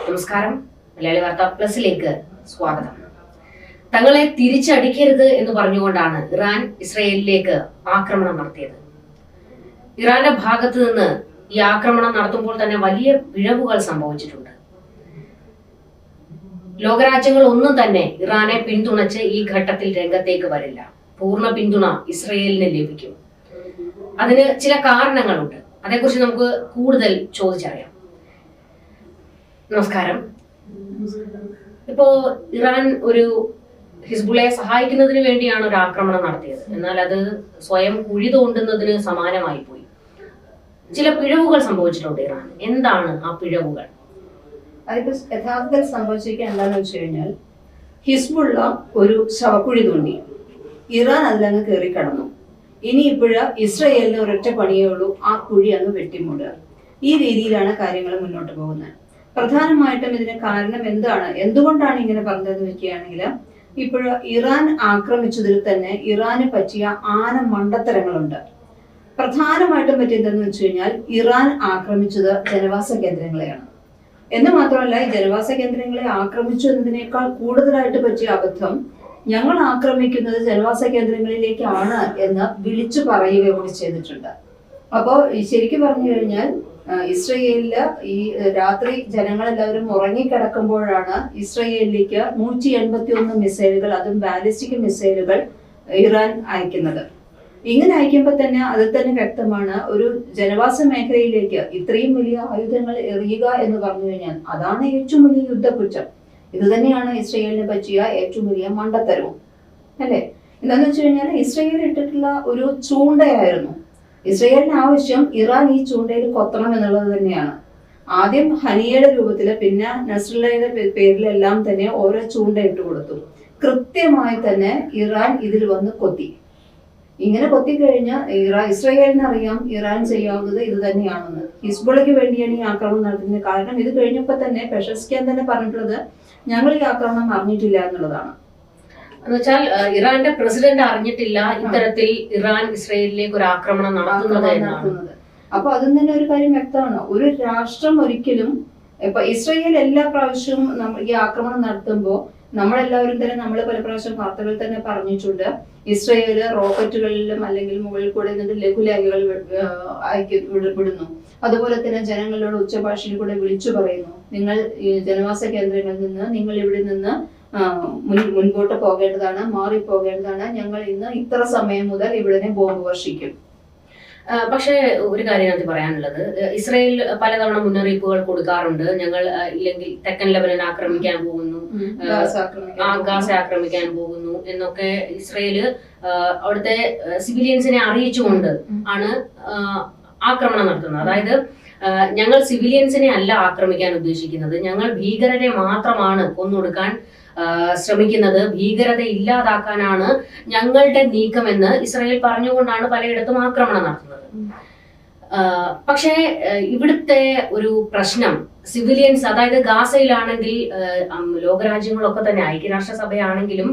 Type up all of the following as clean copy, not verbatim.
നമസ്കാരം. മലയാളി വാർത്ത പ്ലസിലേക്ക് സ്വാഗതം. തങ്ങളെ തിരിച്ചടിക്കരുത് എന്ന് പറഞ്ഞുകൊണ്ടാണ് ഇറാൻ ഇസ്രയേലിലേക്ക് ആക്രമണം നടത്തിയത്. ഇറാന്റെ ഭാഗത്ത് നിന്ന് ഈ ആക്രമണം നടത്തുമ്പോൾ തന്നെ വലിയ പിഴവുകൾ സംഭവിച്ചിട്ടുണ്ട്. ലോകരാജ്യങ്ങൾ ഒന്നും തന്നെ ഇറാനെ പിന്തുണച്ച് ഈ ഘട്ടത്തിൽ രംഗത്തേക്ക് വരില്ല. പൂർണ്ണ പിന്തുണ ഇസ്രയേലിന് ലഭിക്കും. അതിന് ചില കാരണങ്ങളുണ്ട്. അതേക്കുറിച്ച് നമുക്ക് കൂടുതൽ ചോദിച്ചറിയാം. നമസ്കാരം. ഇപ്പോ ഇറാൻ ഒരു ഹിസ്ബുള്ളയെ സഹായിക്കുന്നതിന് വേണ്ടിയാണ് ഒരു ആക്രമണം നടത്തിയത്. എന്നാൽ അത് സ്വയം കുഴി തോണ്ടുന്നതിന് സമാനമായി പോയി. ചില പിഴവുകൾ സംഭവിച്ചിട്ടുണ്ട് ഇറാൻ. എന്താണ് ആ പിഴവുകൾ? അതിപ്പോ യഥാർത്ഥത്തിൽ സംഭവിച്ചിരിക്കുക എന്താണെന്ന് വെച്ച് കഴിഞ്ഞാൽ, ഹിസ്ബുള്ള ഒരു ശവക്കുഴി തോണ്ടി, ഇറാൻ അതിലങ്ങ് കയറി കടന്നു. ഇനി ഇസ്രയേലിന് ഒരൊറ്റ പണിയേ ഉള്ളൂ, ആ കുഴി അങ്ങ് വെട്ടിമൂടുക. ഈ രീതിയിലാണ് കാര്യങ്ങൾ മുന്നോട്ട് പോകുന്നത്. പ്രധാനമായിട്ടും ഇതിന് കാരണം എന്തുകൊണ്ടാണ് ഇങ്ങനെ പറഞ്ഞതെന്ന് വെക്കുകയാണെങ്കിൽ, ഇറാൻ ആക്രമിച്ചതിൽ തന്നെ ഇറാന് പറ്റിയ മണ്ടത്തരങ്ങളുണ്ട്. പ്രധാനമായിട്ടും പറ്റിയതെന്ന് വെച്ച് കഴിഞ്ഞാൽ, ഇറാൻ ആക്രമിച്ചത് ജനവാസ കേന്ദ്രങ്ങളെയാണ്. എന്ന് മാത്രമല്ല, ഈ ജനവാസ കേന്ദ്രങ്ങളെ ആക്രമിച്ചു എന്നതിനേക്കാൾ കൂടുതലായിട്ട് പറ്റിയ അബദ്ധം, ഞങ്ങൾ ആക്രമിക്കുന്നത് ജനവാസ കേന്ദ്രങ്ങളിലേക്കാണ് എന്ന് വിളിച്ചു പറയുക കൂടി ചെയ്തിട്ടുണ്ട്. അപ്പോൾ ശരിക്കും പറഞ്ഞു കഴിഞ്ഞാൽ, ഇസ്രയേലില് ഈ രാത്രി ജനങ്ങളെല്ലാവരും ഉറങ്ങിക്കിടക്കുമ്പോഴാണ് ഇസ്രയേലിലേക്ക് 181 മിസൈലുകൾ, അതും ബാലിസ്റ്റിക് മിസൈലുകൾ ഇറാൻ അയക്കുന്നത്. ഇങ്ങനെ അയക്കുമ്പോൾ തന്നെ അതിൽ തന്നെ വ്യക്തമാണ്, ഒരു ജനവാസ മേഖലയിലേക്ക് ഇത്രയും വലിയ ആയുധങ്ങൾ എറിയുക എന്ന് പറഞ്ഞു കഴിഞ്ഞാൽ അതാണ് ഏറ്റവും വലിയ യുദ്ധക്കുറ്റം. ഇത് തന്നെയാണ് ഇസ്രയേലിന് പറ്റിയ ഏറ്റവും വലിയ മണ്ടത്തരവും, അല്ലെ? എന്താന്ന് വെച്ച് കഴിഞ്ഞാൽ, ഇസ്രയേൽ ഇട്ടിട്ടുള്ള ഒരു ചൂണ്ടയായിരുന്നു. ഇസ്രയേലിന് ആവശ്യം ഇറാൻ ഈ ചൂണ്ടയിൽ കൊത്തണം എന്നുള്ളത് തന്നെയാണ്. ആദ്യം ഹനിയയുടെ രൂപത്തില്, പിന്നെ നസ്രല്ലയുടെ പേരിലെല്ലാം തന്നെ ഓരോ ചൂണ്ട ഇട്ട് കൊടുത്തു. കൃത്യമായി തന്നെ ഇറാൻ ഇതിൽ വന്ന് കൊത്തി. ഇങ്ങനെ കൊത്തിക്കഴിഞ്ഞാൽ ഇസ്രയേലിന് അറിയാം ഇറാൻ ചെയ്യാവുന്നത് ഇത് തന്നെയാണെന്ന്. ഹിസ്ബുള്ളയ്ക്ക് വേണ്ടിയാണ് ഈ ആക്രമണം നടത്തുന്നത്. കാരണം ഇത് കഴിഞ്ഞപ്പോൾ തന്നെ പെഷസ്കിയാൻ തന്നെ പറഞ്ഞിട്ടുള്ളത്, ഞങ്ങൾ ഈ ആക്രമണം അറിഞ്ഞിട്ടില്ല എന്നുള്ളതാണ്. എന്നുവെച്ചാൽ ഇറാന്റെ പ്രസിഡന്റ് അറിഞ്ഞിട്ടില്ല ഇത്തരത്തിൽ ഇറാൻ ഇസ്രയേലിലേക്ക് ഒരു ആക്രമണം നടത്തുന്നത്. അപ്പൊ അതിൽ തന്നെ ഒരു കാര്യം വ്യക്തമാണ്, ഒരു രാഷ്ട്രം ഒരിക്കലും ഇപ്പൊ ഇസ്രയേൽ എല്ലാ പ്രാവശ്യവും ഈ ആക്രമണം നടത്തുമ്പോൾ നമ്മളെല്ലാവരും തന്നെ, നമ്മൾ പല പ്രാവശ്യം വാർത്തകളിൽ തന്നെ പറഞ്ഞിട്ടുണ്ട്, ഇസ്രയേല് റോക്കറ്റുകളിലും അല്ലെങ്കിൽ മുകളിൽ കൂടെ ലഘുലേഖകൾ വിടുന്നു. അതുപോലെ തന്നെ ജനങ്ങളോട് ഉച്ചഭാഷയിൽ കൂടെ വിളിച്ചു പറയുന്നു, നിങ്ങൾ ഈ ജനവാസ കേന്ദ്രങ്ങളിൽ നിന്ന് നിങ്ങൾ ഇവിടെ നിന്ന് മുൻപോട്ട് പോകേണ്ടതാണ്, മാറിപ്പോകേണ്ടതാണ്, ഞങ്ങൾ ഇന്ന് ഇത്ര സമയം മുതൽ ഇവിടെ ബോംബ് വർഷിക്കും. പക്ഷേ ഒരു കാര്യം അത് പറയാനുള്ളത്, ഇസ്രയേൽ പലതവണ മുന്നറിയിപ്പുകൾ കൊടുക്കാറുണ്ട്, ഞങ്ങൾ ഇല്ലെങ്കിൽ തെക്കൻ ലെബനൻ ആക്രമിക്കാൻ പോകുന്നു, ഗാസ ആക്രമിക്കാൻ പോകുന്നു എന്നൊക്കെ ഇസ്രയേല് അവിടുത്തെ സിവിലിയൻസിനെ അറിയിച്ചുകൊണ്ട് ആണ് ആക്രമണം നടത്തുന്നത്. അതായത് ഞങ്ങൾ സിവിലിയൻസിനെ അല്ല ആക്രമിക്കാൻ ഉദ്ദേശിക്കുന്നത്, ഞങ്ങൾ ഭീകരരെ മാത്രമാണ് കൊന്നൊടുക്കാൻ ശ്രമിക്കുന്നത്, ഭീകരത ഇല്ലാതാക്കാനാണ് ഞങ്ങളുടെ നീക്കമെന്ന് ഇസ്രായേൽ പറഞ്ഞുകൊണ്ടാണ് പലയിടത്തും ആക്രമണം നടത്തുന്നത്. പക്ഷേ ഇവിടുത്തെ ഒരു പ്രശ്നം, സിവിലിയൻസ്, അതായത് ഗാസയിലാണെങ്കിൽ ലോകരാജ്യങ്ങളൊക്കെ തന്നെ, ഐക്യരാഷ്ട്രസഭയാണെങ്കിലും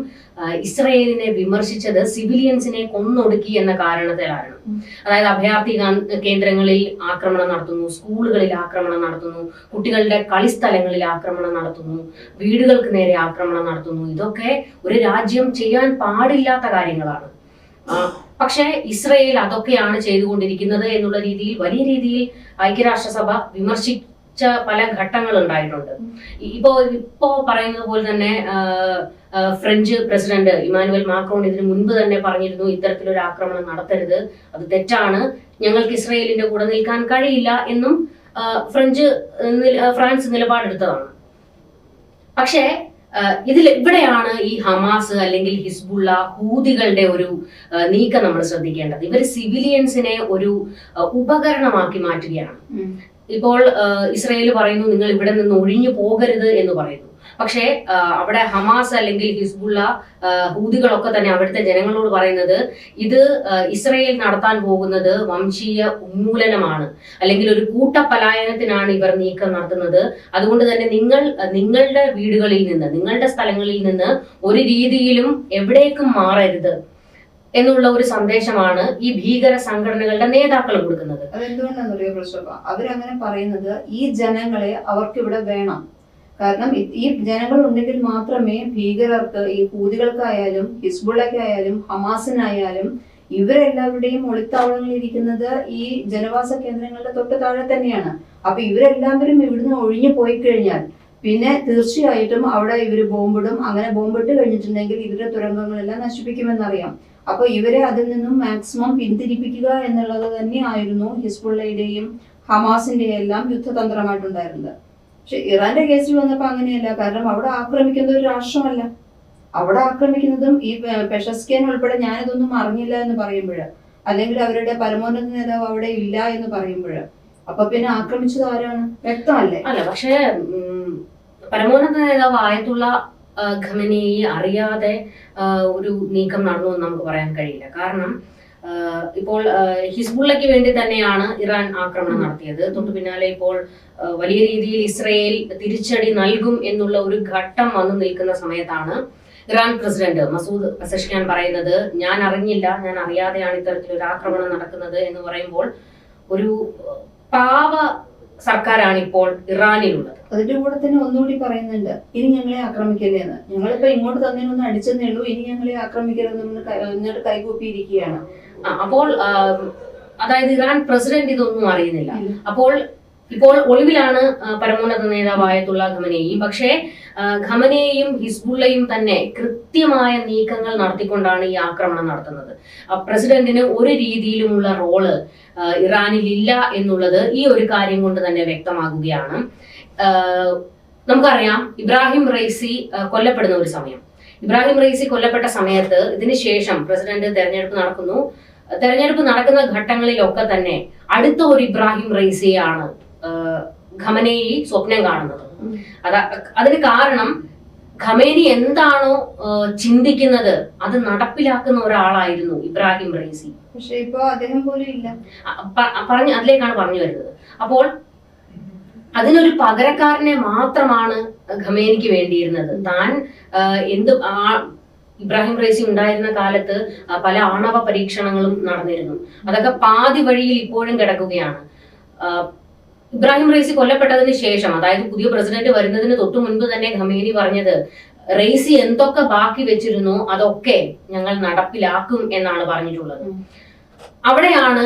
ഇസ്രയേലിനെ വിമർശിച്ചത് സിവിലിയൻസിനെ കൊന്നൊടുക്കി എന്ന കാരണത്തിലാണ്. അതായത് അഭയാർത്ഥി കേന്ദ്രങ്ങളിൽ ആക്രമണം നടത്തുന്നു, സ്കൂളുകളിൽ ആക്രമണം നടത്തുന്നു, കുട്ടികളുടെ കളിസ്ഥലങ്ങളിൽ ആക്രമണം നടത്തുന്നു, വീടുകൾക്ക് നേരെ ആക്രമണം നടത്തുന്നു. ഇതൊക്കെ ഒരു രാജ്യം ചെയ്യാൻ പാടില്ലാത്ത കാര്യങ്ങളാണ്. പക്ഷേ ഇസ്രയേൽ അതൊക്കെയാണ് ചെയ്തുകൊണ്ടിരിക്കുന്നത് എന്നുള്ള രീതിയിൽ വലിയ രീതിയിൽ ഐക്യരാഷ്ട്രസഭ വിമർശിച്ച പല ഘട്ടങ്ങൾ ഉണ്ടായിട്ടുണ്ട്. ഇപ്പോ പറയുന്നത് പോലെ തന്നെ ഫ്രഞ്ച് പ്രസിഡന്റ് ഇമാനുവൽ മാക്രോൺ ഇതിനു മുൻപ് തന്നെ പറഞ്ഞിരുന്നു, ഇത്തരത്തിലൊരു ആക്രമണം നടത്തരുത്, അത് തെറ്റാണ്, ഞങ്ങൾക്ക് ഇസ്രയേലിന്റെ കൂടെ നിൽക്കാൻ കഴിയില്ല എന്നും ഫ്രാൻസ് നിലപാടെടുത്തതാണ്. പക്ഷേ ഇവിടെയാണ് ഈ ഹമാസ് അല്ലെങ്കിൽ ഹിസ്ബുള്ള, ഹൂതികളുടെ ഒരു നീക്കം നമ്മൾ ശ്രദ്ധിക്കേണ്ടത്. ഇവർ സിവിലിയൻസിനെ ഒരു ഉപകരണമാക്കി മാറ്റുകയാണ്. ഇപ്പോൾ ഇസ്രയേൽ പറയുന്നു, നിങ്ങൾ ഇവിടെ നിന്ന് ഒഴിഞ്ഞു പോകരുത് എന്ന് പറയുന്നു. പക്ഷേ അവിടെ ഹമാസ് അല്ലെങ്കിൽ ഹിസ്ബുള്ള, ഹൂതികളൊക്കെ തന്നെ അവിടുത്തെ ജനങ്ങളോട് പറയുന്നത്, ഇത് ഇസ്രയേൽ നടത്താൻ പോകുന്നത് വംശീയ ഉന്മൂലനമാണ്, അല്ലെങ്കിൽ ഒരു കൂട്ടപലായനത്തിനാണ് ഇവർ നീക്കം നടത്തുന്നത്. അതുകൊണ്ട് തന്നെ നിങ്ങളുടെ വീടുകളിൽ നിന്ന്, നിങ്ങളുടെ സ്ഥലങ്ങളിൽ നിന്ന് ഒരു രീതിയിലും എവിടേക്കും മാറരുത് എന്നുള്ള ഒരു സന്ദേശമാണ് ഈ ഭീകര സംഘടനകളുടെ നേതാക്കൾ കൊടുക്കുന്നത്. അതെന്തുകൊണ്ടാണെന്നറിയോ പ്രശോഭ? അവരങ്ങനെ പറയുന്നത്, ഈ ജനങ്ങളെ അവർക്കിവിടെ വേണം. കാരണം ഈ ജനങ്ങൾ ഉണ്ടെങ്കിൽ മാത്രമേ ഭീകരർക്ക്, ഈ ഹൂതികൾക്കായാലും ഹിസ്ബുള്ളക്കായാലും ഹമാസിനായാലും ഇവരെല്ലാവരുടെയും ഒളിത്താവളങ്ങളിൽ ഇരിക്കുന്നത് ഈ ജനവാസ കേന്ദ്രങ്ങളുടെ തൊട്ട് താഴെ തന്നെയാണ്. അപ്പൊ ഇവരെല്ലാവരും ഇവിടുന്ന് ഒഴിഞ്ഞു പോയി കഴിഞ്ഞാൽ പിന്നെ തീർച്ചയായിട്ടും അവിടെ ഇവര് ബോംബിടും. അങ്ങനെ ബോംബിട്ട് കഴിഞ്ഞിട്ടുണ്ടെങ്കിൽ ഇവരുടെ തുരങ്കങ്ങളെല്ലാം നശിപ്പിക്കുമെന്നറിയാം. അപ്പൊ ഇവരെ അതിൽ നിന്നും മാക്സിമം പിന്തിരിപ്പിക്കുക എന്നുള്ളത് തന്നെയായിരുന്നു ഹിസ്ബുള്ളയുടെയും ഹമാസിന്റെയും എല്ലാം യുദ്ധതന്ത്രമായിട്ടുണ്ടായിരുന്നത്. പക്ഷെ ഇറാന്റെ കേസിൽ വന്നപ്പോ അങ്ങനെയല്ല. കാരണം അവിടെ ആക്രമിക്കുന്നത് ഒരു രാഷ്ട്രമല്ല, അവിടെ ആക്രമിക്കുന്നതും ഈ പെഷസ്കിയൻ ഉൾപ്പെടെ ഞാനിതൊന്നും അറിഞ്ഞില്ല എന്ന് പറയുമ്പോഴ്, അല്ലെങ്കിൽ അവരുടെ പരമോന്നത നേതാവ് അവിടെ ഇല്ല എന്ന് പറയുമ്പോഴ്, അപ്പൊ പിന്നെ ആക്രമിച്ചത് ആരാണ്? വ്യക്തമല്ലേ? അല്ല, പക്ഷേ പരമോന്നത നേതാവ് ആയതുള്ള ഖമനേയി അറിയാതെ ഒരു നീക്കം നടന്നു എന്ന് നമുക്ക് പറയാൻ കഴിയില്ല. കാരണം ഇപ്പോൾ ഹിസ്ബുള്ളയ്ക്ക് വേണ്ടി തന്നെയാണ് ഇറാൻ ആക്രമണം നടത്തിയത്. തൊട്ടു പിന്നാലെ ഇപ്പോൾ വലിയ രീതിയിൽ ഇസ്രയേൽ തിരിച്ചടി നൽകും എന്നുള്ള ഒരു ഘട്ടം വന്നു നിൽക്കുന്ന സമയത്താണ് ഇറാൻ പ്രസിഡന്റ് മസൂദ് പെസഷ്കിയാൻ പറയുന്നത്, ഞാൻ അറിഞ്ഞില്ല, ഞാൻ അറിയാതെയാണ് ഇത്തരത്തിലൊരു ആക്രമണം നടക്കുന്നത് എന്ന് പറയുമ്പോൾ ഒരു പാവ സർക്കാരാണ് ഇപ്പോൾ ഇറാനിലുള്ളത്. അതിന്റെ കൂടെ തന്നെ ഒന്നുകൂടി പറയുന്നുണ്ട്, ഇനി ഞങ്ങളെ ആക്രമിക്കല്ലേ എന്ന്. ഞങ്ങളിപ്പോ ഇങ്ങോട്ട് തന്നതിനൊന്ന് അടിച്ചെന്നേ ഉള്ളൂ, ഇനി ഞങ്ങളെ ആക്രമിക്കരുതെന്ന് എന്നിട്ട് കൈകൂപ്പിയിരിക്കുകയാണ്. അപ്പോൾ അതായത് ഇറാൻ പ്രസിഡന്റ് ഇതൊന്നും അറിയുന്നില്ല. ഇപ്പോൾ ഒളിവിലാണ് പരമോന്നത നേതാവായിട്ടുള്ള ഖമനേയി. പക്ഷേ ഖമനേയും ഹിസ്ബുള്ളയും തന്നെ കൃത്യമായ നീക്കങ്ങൾ നടത്തിക്കൊണ്ടാണ് ഈ ആക്രമണം നടത്തുന്നത്. പ്രസിഡന്റിന് ഒരു രീതിയിലുമുള്ള റോള് ഇറാനിൽ ഇല്ല എന്നുള്ളത് ഈ ഒരു കാര്യം കൊണ്ട് തന്നെ വ്യക്തമാകുകയാണ്. നമുക്കറിയാം, ഇബ്രാഹിം റൈസി കൊല്ലപ്പെടുന്ന ഒരു സമയം. ഇബ്രാഹിം റൈസി കൊല്ലപ്പെട്ട സമയത്ത് ഇതിന് ശേഷം പ്രസിഡന്റ് തെരഞ്ഞെടുപ്പ് നടക്കുന്നു. തെരഞ്ഞെടുപ്പ് നടക്കുന്ന ഘട്ടങ്ങളിലൊക്കെ തന്നെ അടുത്ത ഒരു ഇബ്രാഹിം റൈസിയാണ് ഖമനേയി സ്വപ്നം കാണുന്നത്. അതിന് കാരണം ഖമേനി എന്താണോ ചിന്തിക്കുന്നത് അത് നടപ്പിലാക്കുന്ന ഒരാളായിരുന്നു ഇബ്രാഹിം റൈസി. പക്ഷെ ഇപ്പൊ അദ്ദേഹം പോലും ഇല്ല. അതിലേക്കാണ് പറഞ്ഞു വരുന്നത്. അപ്പോൾ അതിനൊരു പകരക്കാരനെ മാത്രമാണ് ഖമേനിക്ക് വേണ്ടിയിരുന്നത്. താൻ ഇബ്രാഹിം റൈസി ഉണ്ടായിരുന്ന കാലത്ത് പല ആണവ പരീക്ഷണങ്ങളും നടന്നിരുന്നു. അതൊക്കെ പാതി വഴിയിൽ ഇപ്പോഴും കിടക്കുകയാണ്. ഇബ്രാഹിം റൈസി കൊല്ലപ്പെട്ടതിന് ശേഷം, അതായത് പുതിയ പ്രസിഡന്റ് വരുന്നതിന് തൊട്ടു മുൻപ് തന്നെ ഖമേനി പറഞ്ഞത്, റൈസി എന്തൊക്കെ ബാക്കി വെച്ചിരുന്നോ അതൊക്കെ ഞങ്ങൾ നടപ്പിലാക്കും എന്നാണ് പറഞ്ഞിട്ടുള്ളത്. അവിടെയാണ്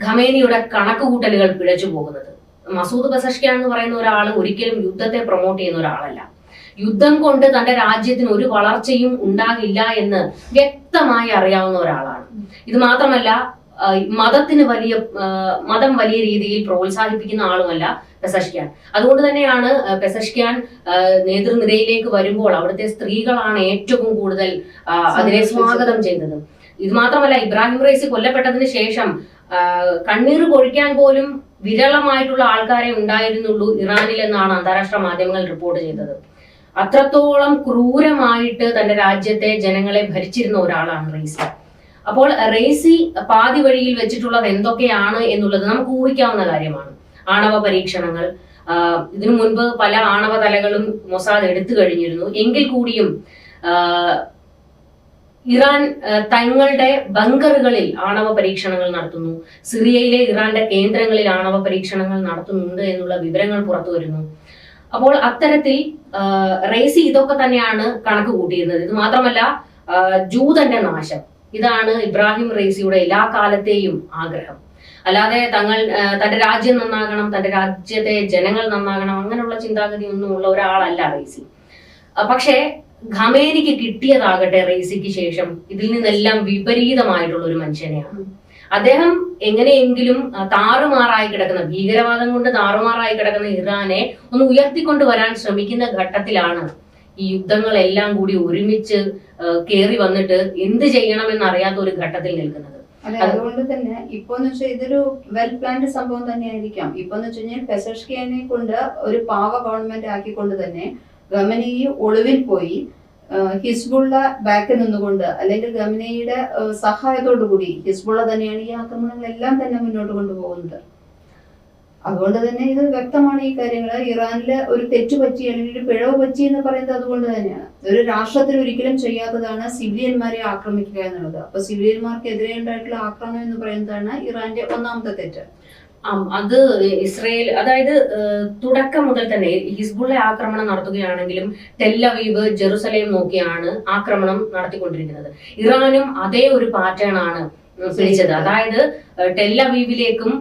ഖമേനിയുടെ കണക്കുകൂട്ടലുകൾ പിഴച്ചു പോകുന്നത്. മസൂദ് പെസഷ്കിയാൻ എന്ന് പറയുന്ന ഒരാൾ ഒരിക്കലും യുദ്ധത്തെ പ്രൊമോട്ട് ചെയ്യുന്ന ഒരാളല്ല. യുദ്ധം കൊണ്ട് തന്റെ രാജ്യത്തിന് ഒരു വളർച്ചയും ഉണ്ടാകില്ല എന്ന് വ്യക്തമായി അറിയാവുന്ന ഒരാളാണ്. ഇത് മാത്രമല്ല, മതം വലിയ രീതിയിൽ പ്രോത്സാഹിപ്പിക്കുന്ന ആളുമല്ല പെസഷ്കിയാൻ. അതുകൊണ്ട് തന്നെയാണ് പെസഷ്കിയാൻ നേതൃനിരയിലേക്ക് വരുമ്പോൾ അവിടുത്തെ സ്ത്രീകളാണ് ഏറ്റവും കൂടുതൽ അതിനെ സ്വാഗതം ചെയ്തത്. ഇത് മാത്രമല്ല, ഇബ്രാഹിം റൈസി കൊല്ലപ്പെട്ടതിന് ശേഷം കണ്ണീർ പൊഴിക്കാൻ പോലും വിരളമായിട്ടുള്ള ആൾക്കാരെ ഉണ്ടായിരുന്നുള്ളൂ ഇറാനിൽ എന്നാണ് അന്താരാഷ്ട്ര മാധ്യമങ്ങൾ റിപ്പോർട്ട് ചെയ്തത്. അത്രത്തോളം ക്രൂരമായിട്ട് തന്റെ രാജ്യത്തെ ജനങ്ങളെ ഭരിച്ചിരുന്ന ഒരാളാണ് റൈസി. അപ്പോൾ റൈസി പാതി വഴിയിൽ വെച്ചിട്ടുള്ളത് എന്തൊക്കെയാണ് എന്നുള്ളത് നമുക്ക് ഊഹിക്കാവുന്ന കാര്യമാണ്. ആണവ പരീക്ഷണങ്ങൾ, ഇതിനു മുൻപ് പല ആണവ തലകളും മൊസാദ് എടുത്തു കഴിഞ്ഞിരുന്നു. എങ്കിൽ കൂടിയും ഇറാൻ തങ്ങളുടെ ബങ്കറുകളിൽ ആണവ പരീക്ഷണങ്ങൾ നടത്തുന്നു. സിറിയയിലെ ഇറാന്റെ കേന്ദ്രങ്ങളിൽ ആണവ പരീക്ഷണങ്ങൾ നടത്തുന്നുണ്ട് എന്നുള്ള വിവരങ്ങൾ പുറത്തു വരുന്നു. അപ്പോൾ അത്തരത്തിൽ റൈസി ഇതൊക്കെ തന്നെയാണ് കണക്ക് കൂട്ടിയിരുന്നത്. ഇത് മാത്രമല്ല, ജൂതന്റെ നാശം, ഇതാണ് ഇബ്രാഹിം റൈസിയുടെ എല്ലാ കാലത്തെയും ആഗ്രഹം. അല്ലാതെ തന്റെ രാജ്യം നന്നാകണം, തന്റെ രാജ്യത്തെ ജനങ്ങൾ നന്നാകണം, അങ്ങനെയുള്ള ചിന്താഗതി ഒന്നും ഉള്ള ഒരാളല്ല റൈസി. പക്ഷേ ഖമേനിക്ക് കിട്ടിയതാകട്ടെ റൈസിക്ക് ശേഷം ഇതിൽ നിന്നെല്ലാം വിപരീതമായിട്ടുള്ള ഒരു മനുഷ്യനെയാണ്. അദ്ദേഹം എങ്ങനെയെങ്കിലും താറുമാറായി കിടക്കുന്ന, ഭീകരവാദം കൊണ്ട് താറുമാറായി കിടക്കുന്ന ഇറാനെ ഒന്ന് ഉയർത്തിക്കൊണ്ടുവരാൻ ശ്രമിക്കുന്ന ഘട്ടത്തിലാണ് ഈ യുദ്ധങ്ങളെല്ലാം കൂടി ഒരുമിച്ച് കയറി വന്നിട്ട് എന്ത് ചെയ്യണമെന്ന് അറിയാത്ത ഒരു ഘട്ടത്തിൽ നിൽക്കുന്നത്. അതെ, അതുകൊണ്ട് തന്നെ ഇപ്പോന്ന് വെച്ചാൽ ഇതൊരു വെൽ പ്ലാൻഡ് സംഭവം തന്നെയായിരിക്കാം. ഇപ്പോന്ന് വെച്ച് കഴിഞ്ഞാൽ പെസഷ്കിയാനെ കൊണ്ട് ഒരു പാവ ഗവൺമെന്റ് ആക്കിക്കൊണ്ട് തന്നെ ഖമനേയി ഒളിവിൽ പോയി ഹിസ്ബുള്ള ബാക്കിൽ നിന്നുകൊണ്ട്, അല്ലെങ്കിൽ ഖമനേയിയുടെ സഹായത്തോടു കൂടി ഹിസ്ബുള്ള തന്നെയാണ് ഈ ആക്രമണങ്ങളെല്ലാം തന്നെ മുന്നോട്ട് കൊണ്ടുപോകുന്നത്. അതുകൊണ്ട് തന്നെ ഇത് വ്യക്തമാണ് ഈ കാര്യങ്ങൾ. ഇറാനില് ഒരു തെറ്റ് പറ്റി അല്ലെങ്കിൽ ഒരു പിഴവ് പറ്റി എന്ന് പറയുന്നത് അതുകൊണ്ട് തന്നെയാണ്. ഒരു രാഷ്ട്രത്തിൽ ഒരിക്കലും ചെയ്യാത്തതാണ് സിവിലിയന്മാരെ ആക്രമിക്കുക എന്നുള്ളത്. അപ്പൊ സിവിലിയന്മാർക്കെതിരെ ഉണ്ടായിട്ടുള്ള ആക്രമണം എന്ന് പറയുന്നതാണ് ഇറാന്റെ ഒന്നാമത്തെ തെറ്റ്. അത് ഇസ്രയേൽ, അതായത് തുടക്കം മുതൽ തന്നെ ഹിസ്ബുള്ള ആക്രമണം നടത്തുകയാണെങ്കിലും ടെല്ലവീവ്, ജെറുസലേം നോക്കിയാണ് ആക്രമണം നടത്തിക്കൊണ്ടിരിക്കുന്നത്. ഇറാനും അതേ ഒരു പാറ്റേൺ ആണ് പിടിച്ചത്. അതായത് ടെല്ലവീവിലേക്കും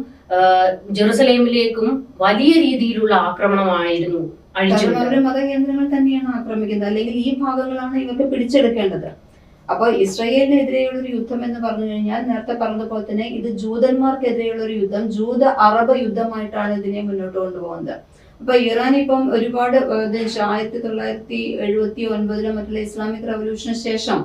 ജെറുസലേമിലേക്കും വലിയ രീതിയിലുള്ള ആക്രമണമായിരുന്നു അവരുടെ മതകേന്ദ്രങ്ങൾ തന്നെയാണ് ആക്രമിക്കുന്നത്, അല്ലെങ്കിൽ ഈ ഭാഗങ്ങളാണ് ഇവർക്ക് പിടിച്ചെടുക്കേണ്ടത്. അപ്പൊ ഇസ്രയേലിനെതിരെയുള്ള ഒരു യുദ്ധം എന്ന് പറഞ്ഞു കഴിഞ്ഞാൽ നേരത്തെ പറഞ്ഞതുപോലെ തന്നെ ഇത് ജൂതന്മാർക്കെതിരെയുള്ള ഒരു യുദ്ധം, ജൂത അറബ് യുദ്ധമായിട്ടാണ് ഇതിനെ മുന്നോട്ട് കൊണ്ടുപോകുന്നത്. അപ്പൊ ഇറാൻ ഇപ്പം ഒരുപാട് 1979 മറ്റുള്ള ഇസ്ലാമിക് റവല്യൂഷന് ശേഷം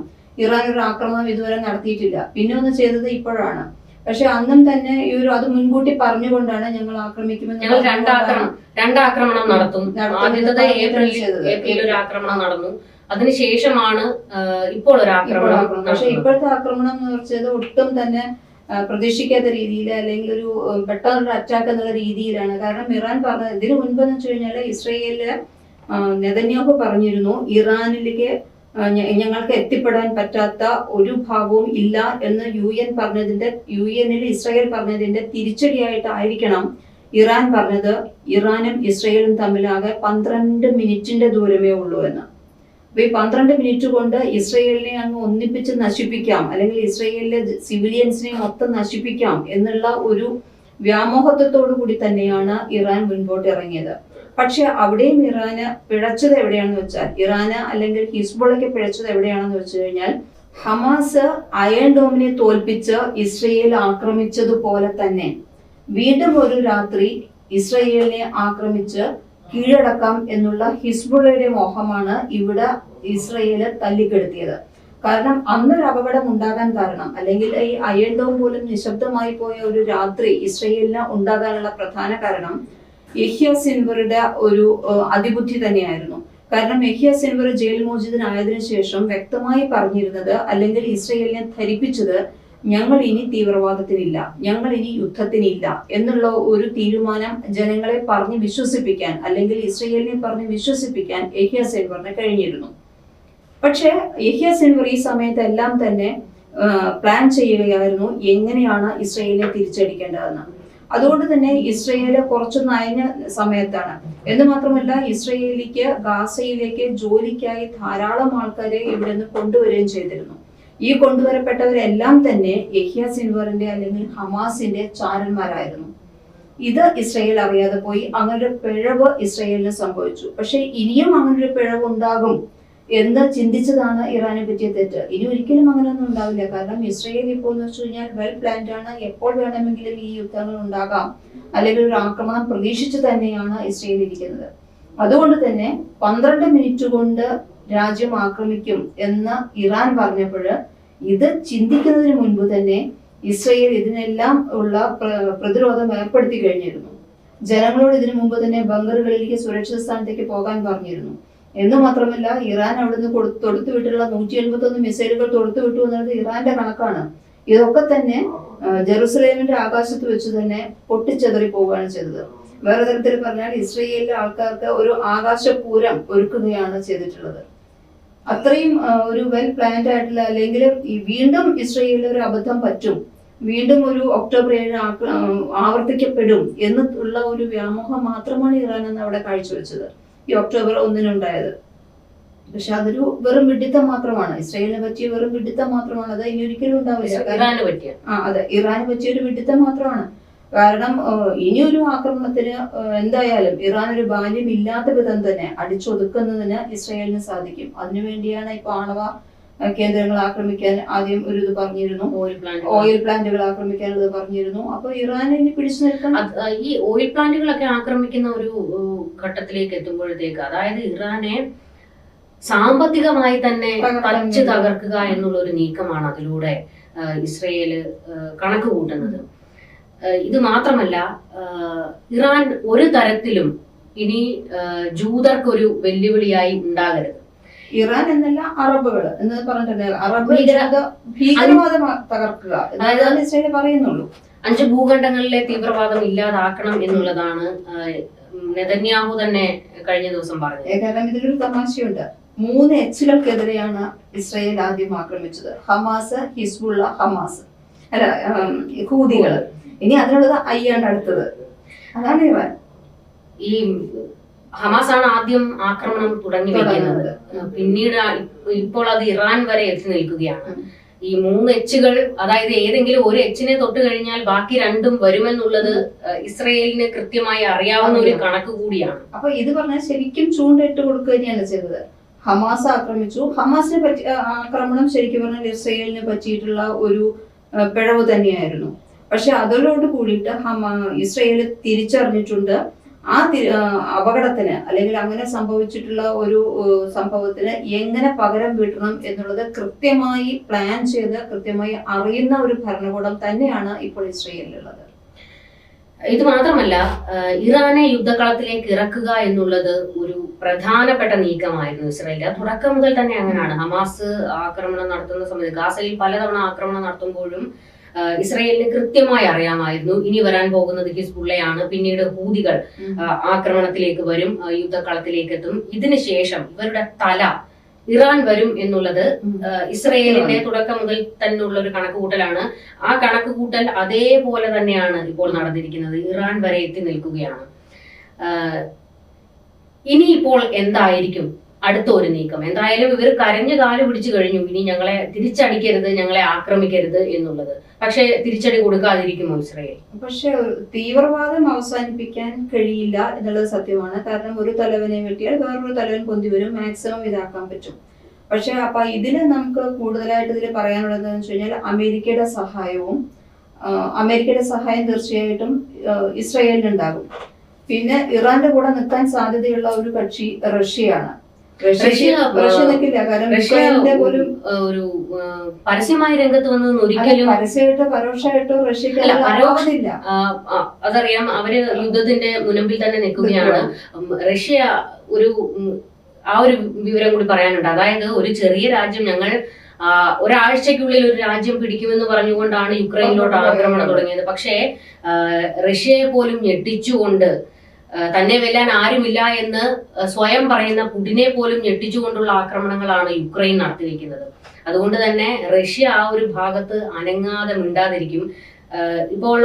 ഇറാൻ ഒരു ആക്രമണം ഇതുവരെ നടത്തിയിട്ടില്ല. പിന്നെ ഒന്ന് ചെയ്തത് ഇപ്പോഴാണ്. പക്ഷെ അന്നും തന്നെ അത് മുൻകൂട്ടി പറഞ്ഞുകൊണ്ടാണ് ഞങ്ങൾ ആക്രമിക്കുമെന്ന്, രണ്ടാക്രമണം നടത്തും. ഏപ്രിലിൽ ഒരു ആക്രമണം നടന്നു, അതിനുശേഷമാണ് ഇപ്പോൾ ഒരു ആക്രമണം. പക്ഷെ ഇപ്പോഴത്തെ ആക്രമണം എന്ന് വെച്ചത് ഒട്ടും തന്നെ പ്രതീക്ഷിക്കാത്ത രീതിയിൽ, അല്ലെങ്കിൽ ഒരു പെട്ടെന്നുള്ള അറ്റാക്ക് എന്നുള്ള രീതിയിലാണ്. കാരണം ഇറാൻ പറഞ്ഞത് ഇതിനു മുൻപ് എന്ന് വെച്ച് കഴിഞ്ഞാൽ ഇസ്രയേലില് നെതന്യാഹു പറഞ്ഞിരുന്നു ഇറാനിലേക്ക് ഞങ്ങൾക്ക് എത്തിപ്പെടാൻ പറ്റാത്ത ഒരു ഭാഗവും ഇല്ല എന്ന് യുഎന്നിൽ ഇസ്രയേൽ പറഞ്ഞതിന്റെ തിരിച്ചടിയായിട്ടായിരിക്കണം ഇറാൻ പറഞ്ഞത് ഇറാനും ഇസ്രയേലും തമ്മിലാകെ 12 മിനിറ്റിന്റെ ദൂരമേ ഉള്ളൂ എന്ന്. അപ്പൊ ഈ 12 മിനിറ്റ് കൊണ്ട് ഇസ്രയേലിനെ അങ്ങ് ഒന്നിപ്പിച്ച് നശിപ്പിക്കാം, അല്ലെങ്കിൽ ഇസ്രയേലിലെ സിവിലിയൻസിനെ മൊത്തം നശിപ്പിക്കാം എന്നുള്ള ഒരു വ്യാമോഹത്തോടു കൂടി തന്നെയാണ് ഇറാൻ മുൻപോട്ട് ഇറങ്ങിയത്. പക്ഷെ അവിടെയും ഇറാന് പിഴച്ചത് എവിടെയാണെന്ന് വെച്ചാൽ, ഇറാന് അല്ലെങ്കിൽ ഹിസ്ബുള്ളയ്ക്ക് പിഴച്ചത് എവിടെയാണെന്ന് വെച്ച് കഴിഞ്ഞാൽ, ഹമാസ് അയൺ ഡോമിനെ തോൽപ്പിച്ച് ഇസ്രയേൽ ആക്രമിച്ചതുപോലെ തന്നെ വീണ്ടും ഒരു രാത്രി ഇസ്രയേലിനെ ആക്രമിച്ച് കീഴടക്കാം എന്നുള്ള ഹിസ്ബുള്ളയുടെ മോഹമാണ് ഇവിടെ ഇസ്രയേല് തല്ലിക്കെടുത്തിയത്. കാരണം അന്നൊരു അപകടം ഉണ്ടാകാൻ കാരണം, അല്ലെങ്കിൽ ഈ അയൺ ഡോം പോലും നിശബ്ദമായി പോയ ഒരു രാത്രി ഇസ്രയേലിന് ഉണ്ടാകാനുള്ള പ്രധാന കാരണം യഹ്യ സിൻവറുടെ ഒരു അതിബുദ്ധി തന്നെയായിരുന്നു. കാരണം യഹ്യ സിൻവർ ജയിൽ മോചിതനായതിനു ശേഷം വ്യക്തമായി പറഞ്ഞിരുന്നത്, അല്ലെങ്കിൽ ഇസ്രയേലിനെ ധരിപ്പിച്ചത്, ഞങ്ങൾ ഇനി തീവ്രവാദത്തിനില്ല, ഞങ്ങൾ ഇനി യുദ്ധത്തിനില്ല എന്നുള്ള ഒരു തീരുമാനം ജനങ്ങളെ പറഞ്ഞ് വിശ്വസിപ്പിക്കാൻ, അല്ലെങ്കിൽ ഇസ്രയേലിനെ പറഞ്ഞ് വിശ്വസിപ്പിക്കാൻ യഹ്യ സിൻവറിന് കഴിഞ്ഞിരുന്നു. പക്ഷെ യഹ്യ സിൻവർ ഈ സമയത്തെല്ലാം തന്നെ പ്ലാൻ ചെയ്യുകയായിരുന്നു എങ്ങനെയാണ് ഇസ്രയേലിനെ തിരിച്ചടിക്കേണ്ടതെന്ന്. അതുകൊണ്ട് തന്നെ ഇസ്രയേല് കുറച്ചു നയഞ്ഞ സമയത്താണ്. എന്ന് മാത്രമല്ല ഇസ്രയേലിക്ക് ഗാസയിലേക്ക് ജോലിക്കായി ധാരാളം ആൾക്കാരെ ഇവിടെ നിന്ന് കൊണ്ടുവരികയും ചെയ്തിരുന്നു. ഈ കൊണ്ടുവരപ്പെട്ടവരെല്ലാം തന്നെ യഹ്യ സിൻവറിന്റെ അല്ലെങ്കിൽ ഹമാസിന്റെ ചാരന്മാരായിരുന്നു. ഇത് ഇസ്രയേൽ അറിയാതെ പോയി. അങ്ങനൊരു പിഴവ് ഇസ്രയേലിന് സംഭവിച്ചു. പക്ഷെ ഇനിയും അങ്ങനൊരു പിഴവ് ഉണ്ടാകും എന്ന് ചിന്തിച്ചതാണ് ഇറാനെ പറ്റിയ തെറ്റ്. ഇനി ഒരിക്കലും അങ്ങനെയൊന്നും ഉണ്ടാവില്ല. കാരണം ഇസ്രയേൽ ഇപ്പോൾ എന്ന് വെച്ച് കഴിഞ്ഞാൽ വെൽ പ്ലാൻഡ് ആണ്. എപ്പോൾ വേണമെങ്കിലും ഈ യുദ്ധങ്ങൾ ഉണ്ടാകാം, അല്ലെങ്കിൽ ഒരു ആക്രമണം പ്രതീക്ഷിച്ച് തന്നെയാണ് ഇസ്രയേൽ ഇരിക്കുന്നത്. അതുകൊണ്ട് തന്നെ 12 മിനിറ്റ് കൊണ്ട് രാജ്യം ആക്രമിക്കും എന്ന് ഇറാൻ പറഞ്ഞപ്പോൾ ഇത് ചിന്തിക്കുന്നതിന് മുൻപ് തന്നെ ഇസ്രയേൽ ഇതിനെല്ലാം ഉള്ള പ്രതിരോധം ഏർപ്പെടുത്തി കഴിഞ്ഞിരുന്നു. ജനങ്ങളോട് ഇതിനു മുമ്പ് തന്നെ ബങ്കറുകളിലേക്ക് സുരക്ഷിത സ്ഥാനത്തേക്ക് പോകാൻ പറഞ്ഞിരുന്നു. എന്ന് മാത്രമല്ല ഇറാൻ അവിടുന്ന് തൊടുത്തുവിട്ടുള്ള 181 മിസൈലുകൾ തൊടുത്തുവിട്ടു എന്നത് ഇറാന്റെ കണക്കാണ്. ഇതൊക്കെ തന്നെ ജെറുസലേമിന്റെ ആകാശത്ത് വെച്ച് തന്നെ പൊട്ടിച്ചെതറി പോവുകയാണ് ചെയ്തത്. വേറെ തരത്തിൽ പറഞ്ഞാൽ ഇസ്രയേലിലെ ആൾക്കാർക്ക് ഒരു ആകാശപൂരം ഒരുക്കുകയാണ് ചെയ്തിട്ടുള്ളത്. അത്രയും ഒരു വെൽ പ്ലാൻഡ് ആയിട്ടുള്ള, അല്ലെങ്കിൽ വീണ്ടും ഇസ്രയേലിൽ ഒരു അബദ്ധം പറ്റും, വീണ്ടും ഒരു ഒക്ടോബർ 7 ആവർത്തിക്കപ്പെടും എന്നുള്ള ഒരു വ്യാമോഹം മാത്രമാണ് ഇറാൻ എന്ന് അവിടെ കാഴ്ചവെച്ചത് ഈ ഒക്ടോബർ 1 ഉണ്ടായത്. പക്ഷെ അതൊരു വെറും വിഡിത്തം മാത്രമാണ്. ഇസ്രയേലിനെ പറ്റിയ വെറും വിഡിത്തം മാത്രമാണ്. അത് ഇനി ഒരിക്കലും ഉണ്ടാവില്ല. അതെ, ഇറാന് പറ്റിയ ഒരു വിഡിത്തം മാത്രമാണ്. കാരണം ഇനിയൊരു ആക്രമണത്തിന് എന്തായാലും ഇറാൻ ഒരു ബാല്യം ഇല്ലാത്ത വിധം തന്നെ അടിച്ചൊതുക്കുന്നതിന് ഇസ്രയേലിന് സാധിക്കും. അതിനുവേണ്ടിയാണ് ഇപ്പൊ ആണവ കേന്ദ്രങ്ങൾ ആക്രമിക്കാൻ ആദ്യം ഒരു ഇത് പറഞ്ഞിരുന്നു, ഓയിൽ പ്ലാന്റുകൾ ആക്രമിക്കാനുള്ളത് പറഞ്ഞിരുന്നു. അപ്പൊ ഇറാൻ ഇനി പിടിച്ചു നിൽക്കാൻ ഈ ഓയിൽ പ്ലാന്റുകളൊക്കെ ആക്രമിക്കുന്ന ഒരു ഘട്ടത്തിലേക്ക് എത്തുമ്പോഴത്തേക്ക്, അതായത് ഇറാനെ സാമ്പത്തികമായി തന്നെ തച്ച് തകർക്കുക എന്നുള്ള ഒരു നീക്കമാണ് അതിലൂടെ ഇസ്രയേല് കണക്ക് കൂട്ടുന്നത്. ഇത് മാത്രമല്ല, ഇറാൻ ഒരു തരത്തിലും ഇനി ജൂതർക്കൊരു വെല്ലുവിളിയായി ഉണ്ടാകരുത്. ഇറാൻ എന്നല്ല, അറബുകൾ എന്ന് പറഞ്ഞിട്ടുണ്ട്. അറബ് ഭീകരവാദം തകർക്കുക അതായത് ഇസ്രയേൽ പറയുന്നുള്ളൂ. 5 ഭൂഖണ്ഡങ്ങളിലെ തീവ്രവാദം ഇല്ലാതാക്കണം എന്നുള്ളതാണ് നെതന്യാഹു തന്നെ കഴിഞ്ഞ ദിവസം പറഞ്ഞത്. കാരണം ഇതിലൊരു തമാശയുണ്ട്. 3 എച്ചുകൾക്കെതിരെയാണ് ഇസ്രയേൽ ആദ്യം ആക്രമിച്ചത്. ഹമാസ്, ഹിസ്ബുള്ള, ഹൂതികൾ. ഇനി അതിനുള്ളത് അയ്യാണ് അടുത്തത്. അതാണ് ഇറാൻ. ഈ ഹമാസാണ് ആദ്യം ആക്രമണം തുടങ്ങി വെക്കുന്നത്. പിന്നീട് ഇപ്പോൾ അത് ഇറാൻ വരെ എത്തി നിൽക്കുകയാണ്. ഈ 3 എച്ചുകൾ, അതായത് ഏതെങ്കിലും ഒരു എച്ചിനെ തൊട്ട് കഴിഞ്ഞാൽ ബാക്കി 2 വരുമെന്നുള്ളത് ഇസ്രയേലിന് കൃത്യമായി അറിയാവുന്ന ഒരു കണക്ക് കൂടിയാണ്. അപ്പൊ ഇത് പറഞ്ഞാൽ ശരിക്കും ചൂണ്ടിട്ട് കൊടുക്കുക തന്നെയാണ് ചെയ്തത്. ഹമാസ് ആക്രമിച്ചു. ഹമാസിനെ പറ്റി ആക്രമണം ശരിക്കും പറഞ്ഞാൽ ഇസ്രയേലിന് പറ്റിയിട്ടുള്ള ഒരു പിഴവ് തന്നെയായിരുന്നു. പക്ഷെ അതോട് കൂടിയിട്ട് ഇസ്രയേൽ തിരിച്ചറിഞ്ഞിട്ടുണ്ട് ആ അപകടത്തിന് അല്ലെങ്കിൽ അങ്ങനെ സംഭവിച്ചിട്ടുള്ള ഒരു സംഭവത്തിന് എങ്ങനെ പകരം വീട്ടണം എന്നുള്ളത് കൃത്യമായി പ്ലാൻ ചെയ്ത് കൃത്യമായി അറിയുന്ന ഒരു ഭരണകൂടം തന്നെയാണ് ഇപ്പോൾ ഇസ്രയേലിലുള്ളത്. ഇത് മാത്രമല്ല, ഇറാനെ യുദ്ധക്കളത്തിലേക്ക് ഇറക്കുക എന്നുള്ളത് ഒരു പ്രധാനപ്പെട്ട നീക്കമായിരുന്നു ഇസ്രായേലിന്റെ. തുടക്കം മുതൽ തന്നെ അങ്ങനെയാണ്. ഹമാസ് ആക്രമണം നടത്തുന്ന സമയത്ത് ഗാസയിൽ പലതവണ ആക്രമണം നടത്തുമ്പോഴും ഇസ്രായേലിന് കൃത്യമായി അറിയാമായിരുന്നു ഇനി വരാൻ പോകുന്നത് ഹിസ്ബുള്ളയാണ്, പിന്നീട് ഹൂതികൾ ആക്രമണത്തിലേക്ക് വരും, യുദ്ധക്കളത്തിലേക്ക് എത്തും. ഇതിനുശേഷം ഇവരുടെ തല ഇറാൻ വരും എന്നുള്ളത് ഇസ്രയേലിന്റെ തുടക്കം മുതൽ തന്നെയുള്ള ഒരു കണക്കുകൂട്ടലാണ്. ആ കണക്കുകൂട്ടൽ അതേപോലെ തന്നെയാണ് ഇപ്പോൾ നടന്നിരിക്കുന്നത്. ഇറാൻ വരെ എത്തി നിൽക്കുകയാണ്. ഇനിയിപ്പോൾ എന്തായിരിക്കും അടുത്ത ഒരു നീക്കം? എന്തായാലും ഇവർ കരഞ്ഞു കാല് പിടിച്ചു കഴിഞ്ഞു, ഇനി ഞങ്ങളെ തിരിച്ചടിക്കരുത്, ഞങ്ങളെ ആക്രമിക്കരുത് എന്നുള്ളത്. പക്ഷെ തിരിച്ചടി കൊടുക്കാതിരിക്കുമോ ഇസ്രായേൽ? പക്ഷെ തീവ്രവാദം അവസാനിപ്പിക്കാൻ കഴിയില്ല എന്നുള്ളത് സത്യമാണ്. കാരണം ഒരു തലവനെ വെട്ടിയാൽ വേറൊരു തലവൻ പൊന്തി വരും, മാക്സിമം ഇതാക്കാൻ പറ്റും. പക്ഷെ അപ്പൊ ഇതില് നമുക്ക് കൂടുതലായിട്ട് ഇതിൽ പറയാനുള്ളത് എന്ന് വെച്ച് കഴിഞ്ഞാൽ അമേരിക്കയുടെ സഹായം തീർച്ചയായിട്ടും ഇസ്രായേലിനുണ്ടാകും. പിന്നെ ഇറാന്റെ കൂടെ നിൽക്കാൻ സാധ്യതയുള്ള ഒരു കക്ഷി റഷ്യയാണ്. റഷ്യ നിൽക്കില്ല. കാരണം പോലും ഒരു പരസ്യമായ രംഗത്ത് വന്നതെന്ന് ഒരിക്കലും പരസ്യമായിട്ടോ പരോക്ഷമായിട്ടോ റഷ്യക്ക് ആവുന്നില്ല. അതറിയാം, അവര് യുദ്ധത്തിന്റെ മുനമ്പിൽ തന്നെ നിൽക്കുകയാണ്. റഷ്യ ആ ഒരു വിവരം കൂടി പറയാനുണ്ട്. അതായത് ഒരു ചെറിയ രാജ്യം, ഞങ്ങൾ ഒരാഴ്ചക്കുള്ളിൽ ഒരു രാജ്യം പിടിക്കുമെന്ന് പറഞ്ഞുകൊണ്ടാണ് യുക്രൈനിലോട്ട് ആക്രമണം തുടങ്ങിയത്. പക്ഷേ റഷ്യയെ പോലും ഞെട്ടിച്ചുകൊണ്ട്, തന്നെ വെല്ലാൻ ആരുമില്ല എന്ന് സ്വയം പറയുന്ന പുടിനെ പോലും ഞെട്ടിച്ചുകൊണ്ടുള്ള ആക്രമണങ്ങളാണ് യുക്രൈൻ നടത്തിവെക്കുന്നത്. അതുകൊണ്ട് തന്നെ റഷ്യ ആ ഒരു ഭാഗത്ത് അനങ്ങാതെ മിണ്ടാതിരിക്കും. ഇപ്പോൾ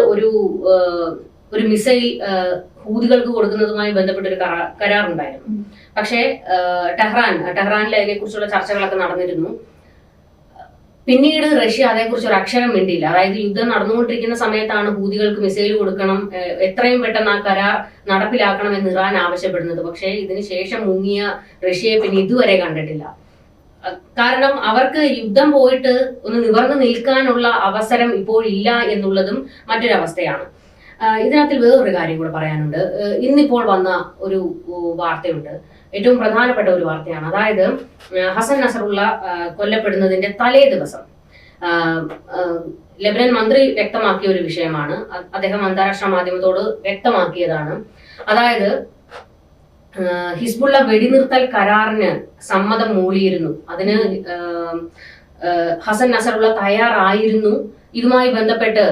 ഒരു മിസൈൽ ഹൂതികൾക്ക് കൊടുക്കുന്നതുമായി ബന്ധപ്പെട്ട ഒരു കരാറുണ്ടായിരുന്നു. പക്ഷേ ടെഹ്റാനിൽ അതിനെ കുറിച്ചുള്ള ചർച്ചകളൊക്കെ നടന്നിരുന്നു. പിന്നീട് റഷ്യ അതേക്കുറിച്ച് ഒരു അക്ഷരം മിണ്ടിയില്ല. അതായത് യുദ്ധം നടന്നുകൊണ്ടിരിക്കുന്ന സമയത്താണ് ഹൂതികൾക്ക് മിസൈൽ കൊടുക്കണം, എത്രയും പെട്ടെന്ന് ആ കരാർ നടപ്പിലാക്കണം എന്ന് ഇറാൻ ആവശ്യപ്പെടുന്നത്. പക്ഷേ ഇതിന് ശേഷം മുങ്ങിയ റഷ്യയെ പിന്നെ ഇതുവരെ കണ്ടിട്ടില്ല. കാരണം അവർക്ക് യുദ്ധം പോയിട്ട് ഒന്ന് നിവർന്നു നിൽക്കാനുള്ള അവസരം ഇപ്പോൾ ഇല്ല എന്നുള്ളതും മറ്റൊരവസ്ഥയാണ്. ഇതിനകത്തിൽ വേറൊരു കാര്യം കൂടെ പറയാനുണ്ട്. ഇന്നിപ്പോൾ വന്ന ഒരു വാർത്തയുണ്ട്, ഏറ്റവും പ്രധാനപ്പെട്ട ഒരു വാർത്തയാണ്. അതായത് ഹസൻ നസറുള്ള കൊല്ലപ്പെടുന്നതിന്റെ തലേ ദിവസം ലെബനൻ മന്ത്രി വ്യക്തമാക്കിയ ഒരു വിഷയമാണ്. അദ്ദേഹം അന്താരാഷ്ട്ര മാധ്യമത്തോട് വ്യക്തമാക്കിയതാണ്. അതായത് ഹിസ്ബുള്ള വെടിനിർത്തൽ കരാറിന് സമ്മതം മൂളിയിരുന്നു. അതിന് ഹസൻ നസറുള്ള തയ്യാറായിരുന്നു. ഇതുമായി ബന്ധപ്പെട്ട്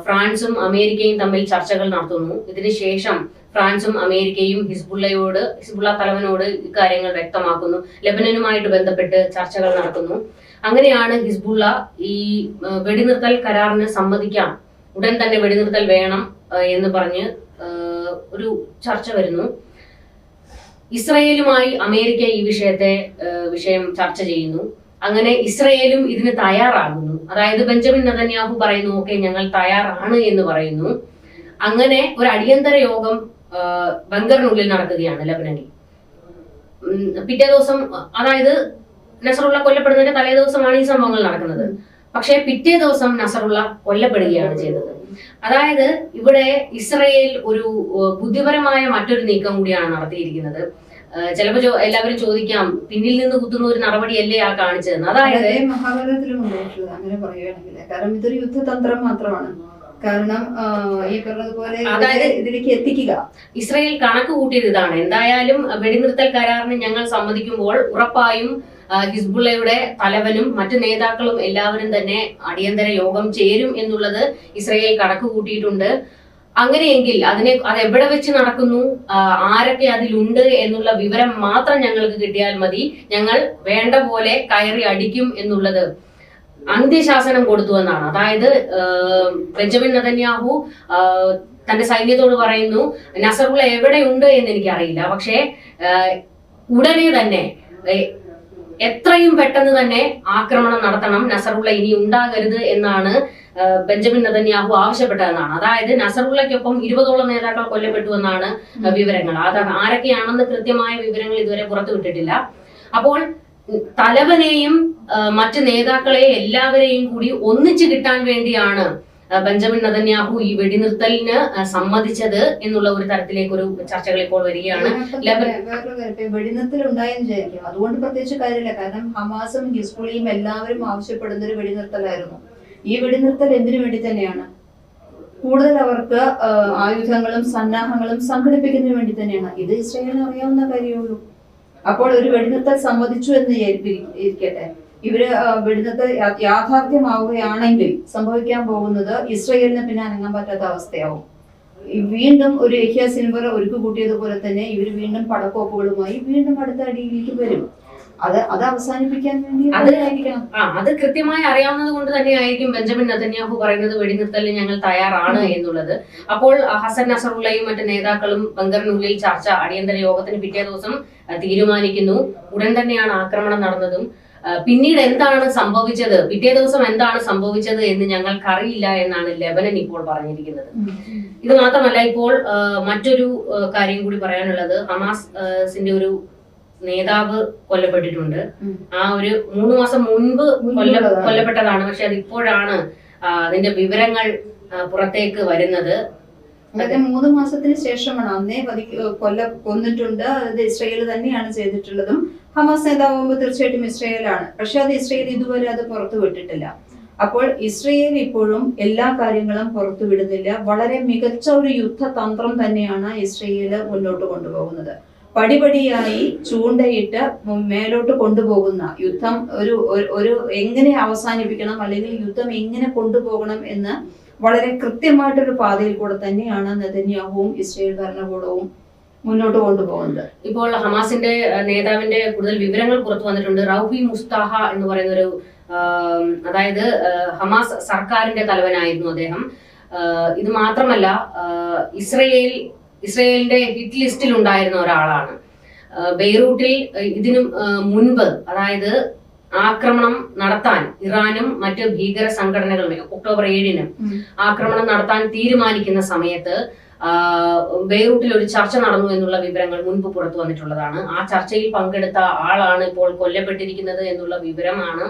ഫ്രാൻസും അമേരിക്കയും തമ്മിൽ ചർച്ചകൾ നടത്തുന്നു. ഇതിനുശേഷം ഫ്രാൻസും അമേരിക്കയും ഹിസ്ബുള്ള തലവനോട് ഇക്കാര്യങ്ങൾ വ്യക്തമാക്കുന്നു. ലെബനനുമായിട്ട് ബന്ധപ്പെട്ട് ചർച്ചകൾ നടത്തുന്നു. അങ്ങനെയാണ് ഹിസ്ബുള്ള ഈ വെടിനിർത്തൽ കരാറിന് സമ്മതിക്കാം, ഉടൻ തന്നെ വെടിനിർത്തൽ വേണം എന്ന് പറഞ്ഞ് ഒരു ചർച്ച വരുന്നു. ഇസ്രയേലുമായി അമേരിക്ക ഈ വിഷയം ചർച്ച ചെയ്യുന്നു. അങ്ങനെ ഇസ്രയേലും ഇതിന് തയ്യാറാകുന്നു. അതായത് ബെഞ്ചമിൻ നെതന്യാഹു പറയുന്നു, ഓക്കെ ഞങ്ങൾ തയ്യാറാണ് എന്ന് പറയുന്നു. അങ്ങനെ ഒരു അടിയന്തര യോഗം ബങ്കറിനുള്ളിൽ നടക്കുകയാണ് ലെബനനിൽ. പിറ്റേ ദിവസം, അതായത് നസറുള്ള കൊല്ലപ്പെടുന്നതിന്റെ തലേ ദിവസമാണ് ഈ സംഭവങ്ങൾ നടക്കുന്നത്. പക്ഷേ പിറ്റേ ദിവസം നസറുള്ള കൊല്ലപ്പെടുകയാണ് ചെയ്തത്. അതായത് ഇവിടെ ഇസ്രയേൽ ഒരു ബുദ്ധിപരമായ മറ്റൊരു നീക്കം കൂടിയാണ് നടത്തിയിരിക്കുന്നത്. ചിലപ്പോ എല്ലാവരും ചോദിക്കാം, പിന്നിൽ നിന്ന് കുത്തുന്ന ഒരു നടപടിയല്ലേ ആ കാണിച്ചതെന്ന്. അതായത് മഹാഭാരതത്തിലും ഉണ്ടായിട്ടുള്ളത് അങ്ങനെ പറയുകയാണെങ്കിൽ, കാരണം ഇതൊരു യുദ്ധതന്ത്രം മാത്രമാണ്. കാരണം ഈ പറഞ്ഞതുപോലെ ഇതിലേക്ക് എത്തിക്കുക. ഇസ്രയേൽ കണക്ക് കൂട്ടിയത് ഇതാണ്, എന്തായാലും വെടിനിർത്തൽ കരാറിന് ഞങ്ങൾ സമ്മതിക്കുമ്പോൾ ഉറപ്പായും ഹിസ്ബുള്ളയുടെ തലവനും മറ്റു നേതാക്കളും എല്ലാവരും തന്നെ അടിയന്തര യോഗം ചേരും എന്നുള്ളത് ഇസ്രയേൽ കണക്ക് കൂട്ടിയിട്ടുണ്ട്. അങ്ങനെയെങ്കിൽ അത് എവിടെ വെച്ച് നടക്കുന്നു, ആരൊക്കെ അതിലുണ്ട് എന്നുള്ള വിവരം മാത്രം ഞങ്ങൾക്ക് കിട്ടിയാൽ മതി, ഞങ്ങൾ വേണ്ട പോലെ കയറി അടിക്കും എന്നുള്ളത് അന്ത്യശാസനം കൊടുത്തു എന്നാണ്. അതായത് ബെഞ്ചമിൻ നെതന്യാഹു തന്റെ സൈന്യത്തോട് പറയുന്നു, നസറുള്ള എവിടെയുണ്ട് എന്ന് എനിക്കറിയില്ല, പക്ഷേ ഉടനെ തന്നെ എത്രയും പെട്ടെന്ന് തന്നെ ആക്രമണം നടത്തണം, നസറുള്ള ഇനി ഉണ്ടാകരുത് എന്നാണ് ബെഞ്ചമിൻ നെതന്യാഹു ആവശ്യപ്പെട്ടതെന്നാണ്. അതായത് നസറുള്ളയ്ക്കൊപ്പം 20ഓളം നേതാക്കൾ കൊല്ലപ്പെട്ടു എന്നാണ് വിവരങ്ങൾ. അത് ആരൊക്കെയാണെന്ന് കൃത്യമായ വിവരങ്ങൾ ഇതുവരെ പുറത്തുവിട്ടിട്ടില്ല. അപ്പോൾ തലവനെയും മറ്റ് നേതാക്കളെ എല്ലാവരെയും കൂടി ഒന്നിച്ചു കിട്ടാൻ വേണ്ടിയാണ് ബെഞ്ചമിൻ നെതന്യാഹു ഈ വെടിനിർത്തലിന് സമ്മതിച്ചത് എന്നുള്ള ഒരു തരത്തിലേക്ക് ഒരു ചർച്ചകൾ ഇപ്പോൾ വരികയാണ്. വെടിനിർത്തൽ ഉണ്ടായെന്ന് വിചാരിക്കും, അതുകൊണ്ട് പ്രത്യേകിച്ച് കാര്യമില്ല. കാരണം ഹമാസും ഹിസ്ബുള്ളിയും എല്ലാവരും ആവശ്യപ്പെടുന്ന ഒരു വെടിനിർത്തലായിരുന്നു. ഈ വെടിനിർത്തൽ എന്തിനു വേണ്ടി തന്നെയാണ്? കൂടുതൽ അവർക്ക് ആയുധങ്ങളും സന്നാഹങ്ങളും സംഘടിപ്പിക്കുന്നതിന് വേണ്ടി തന്നെയാണ്. ഇത് ഇസ്രായേലിന് അറിയാവുന്ന കാര്യമുള്ളൂ. അപ്പോൾ ഒരു വെടിനിർത്തൽ സമ്മതിച്ചു എന്ന് ഇരിക്കട്ടെ, ഇവര് വെടിനിർത്തൽ യാഥാർത്ഥ്യമാവുകയാണെങ്കിൽ സംഭവിക്കാൻ പോകുന്നത് ഇസ്രായേലിന് പിന്നെ അനങ്ങാൻ പറ്റാത്ത അവസ്ഥയാവും. വീണ്ടും ഒരു യഹ്യ സിൻവർ ഒരുക്കു കൂട്ടിയതുപോലെ തന്നെ ഇവർ വീണ്ടും പടക്കോപ്പുകളുമായി വീണ്ടും അടുത്ത അടിയിലേക്ക് വരും. അത് അവസാനിപ്പിക്കാൻ വേണ്ടി അത് കൃത്യമായി അറിയാവുന്നത് കൊണ്ട് തന്നെയായിരിക്കും ബെഞ്ചമിൻ നെതന്യാഹു പറയുന്നത് വെടിനിർത്തലിന് ഞങ്ങൾ തയ്യാറാണ് എന്നുള്ളത്. അപ്പോൾ ഹസൻ നസറുള്ളയും മറ്റ് നേതാക്കളും ബങ്കറിനുള്ളിൽ ചർച്ച അടിയന്തര യോഗത്തിന് പിറ്റേ ദിവസം തീരുമാനിക്കുന്നു. ഉടൻ തന്നെയാണ് ആക്രമണം നടന്നതും. പിന്നീട് എന്താണ് സംഭവിച്ചത്, പിറ്റേ ദിവസം എന്താണ് സംഭവിച്ചത് എന്ന് ഞങ്ങൾക്കറിയില്ല എന്നാണ് ലെബനൻ ഇപ്പോൾ പറഞ്ഞിരിക്കുന്നത്. ഇത് മാത്രമല്ല, ഇപ്പോൾ മറ്റൊരു കാര്യം കൂടി പറയാനുള്ളത്, ഹമാസിന്റെ ഒരു നേതാവ് കൊല്ലപ്പെട്ടിട്ടുണ്ട്. ആ ഒരു 3 മാസം മുൻപ് കൊല്ലപ്പെട്ടതാണ്. പക്ഷെ അത് ഇപ്പോഴാണ് അതിന്റെ വിവരങ്ങൾ പുറത്തേക്ക് വരുന്നത്. അതായത് 3 മാസത്തിന് ശേഷമാണ്. അന്നേ കൊന്നിട്ടുണ്ട്. അത് ഇസ്രായേൽ തന്നെയാണ് ചെയ്തിട്ടുള്ളതും. ഹമാസ് നേതാവുമ്പോൾ തീർച്ചയായിട്ടും ഇസ്രായേലാണ്. പക്ഷെ അത് ഇസ്രായേൽ ഇതുവരെ അത് പുറത്തു വിട്ടിട്ടില്ല. അപ്പോൾ ഇസ്രായേൽ ഇപ്പോഴും എല്ലാ കാര്യങ്ങളും പുറത്തു വിടുന്നില്ല. വളരെ മികച്ച ഒരു യുദ്ധതന്ത്രം തന്നെയാണ് ഇസ്രായേൽ മുന്നോട്ട് കൊണ്ടുപോകുന്നത്. പടിപടിയായി ചൂണ്ടയിട്ട് മേലോട്ട് കൊണ്ടുപോകുന്ന യുദ്ധം ഒരു എങ്ങനെ അവസാനിപ്പിക്കണം, അല്ലെങ്കിൽ യുദ്ധം എങ്ങനെ കൊണ്ടുപോകണം എന്ന് വളരെ കൃത്യമായിട്ടൊരു പാതയിൽ കൂടെ തന്നെയാണ് നെതന്യാഹുവും ഇസ്രായേൽ ഭരണകൂടവും മുന്നോട്ട് കൊണ്ടുപോകുന്നത്. ഇപ്പോൾ ഹമാസിന്റെ നേതാവിന്റെ കൂടുതൽ വിവരങ്ങൾ പുറത്തു വന്നിട്ടുണ്ട്. റൌഫി മുസ്താഹ എന്ന് പറയുന്ന ഒരു, അതായത് ഹമാസ് സർക്കാരിന്റെ തലവനായിരുന്നു അദ്ദേഹം. ഇത് മാത്രമല്ല, ഇസ്രയേലിന്റെ ഹിറ്റ് ലിസ്റ്റിൽ ഉണ്ടായിരുന്ന ഒരാളാണ്. ബെയ്റൂട്ടിൽ ഇതിനു മുൻപ്, അതായത് ആക്രമണം നടത്താൻ ഇറാനും മറ്റ് ഭീകര സംഘടനകളും ഒക്ടോബർ 7-ന് ആക്രമണം നടത്താൻ തീരുമാനിക്കുന്ന സമയത്ത് ബെയ്റൂട്ടിൽ ഒരു ചർച്ച നടന്നു എന്നുള്ള വിവരങ്ങൾ മുൻപ് പുറത്തു വന്നിട്ടുള്ളതാണ്. ആ ചർച്ചയിൽ പങ്കെടുത്ത ആളാണ് ഇപ്പോൾ കൊല്ലപ്പെട്ടിരിക്കുന്നത് എന്നുള്ള വിവരമാണ്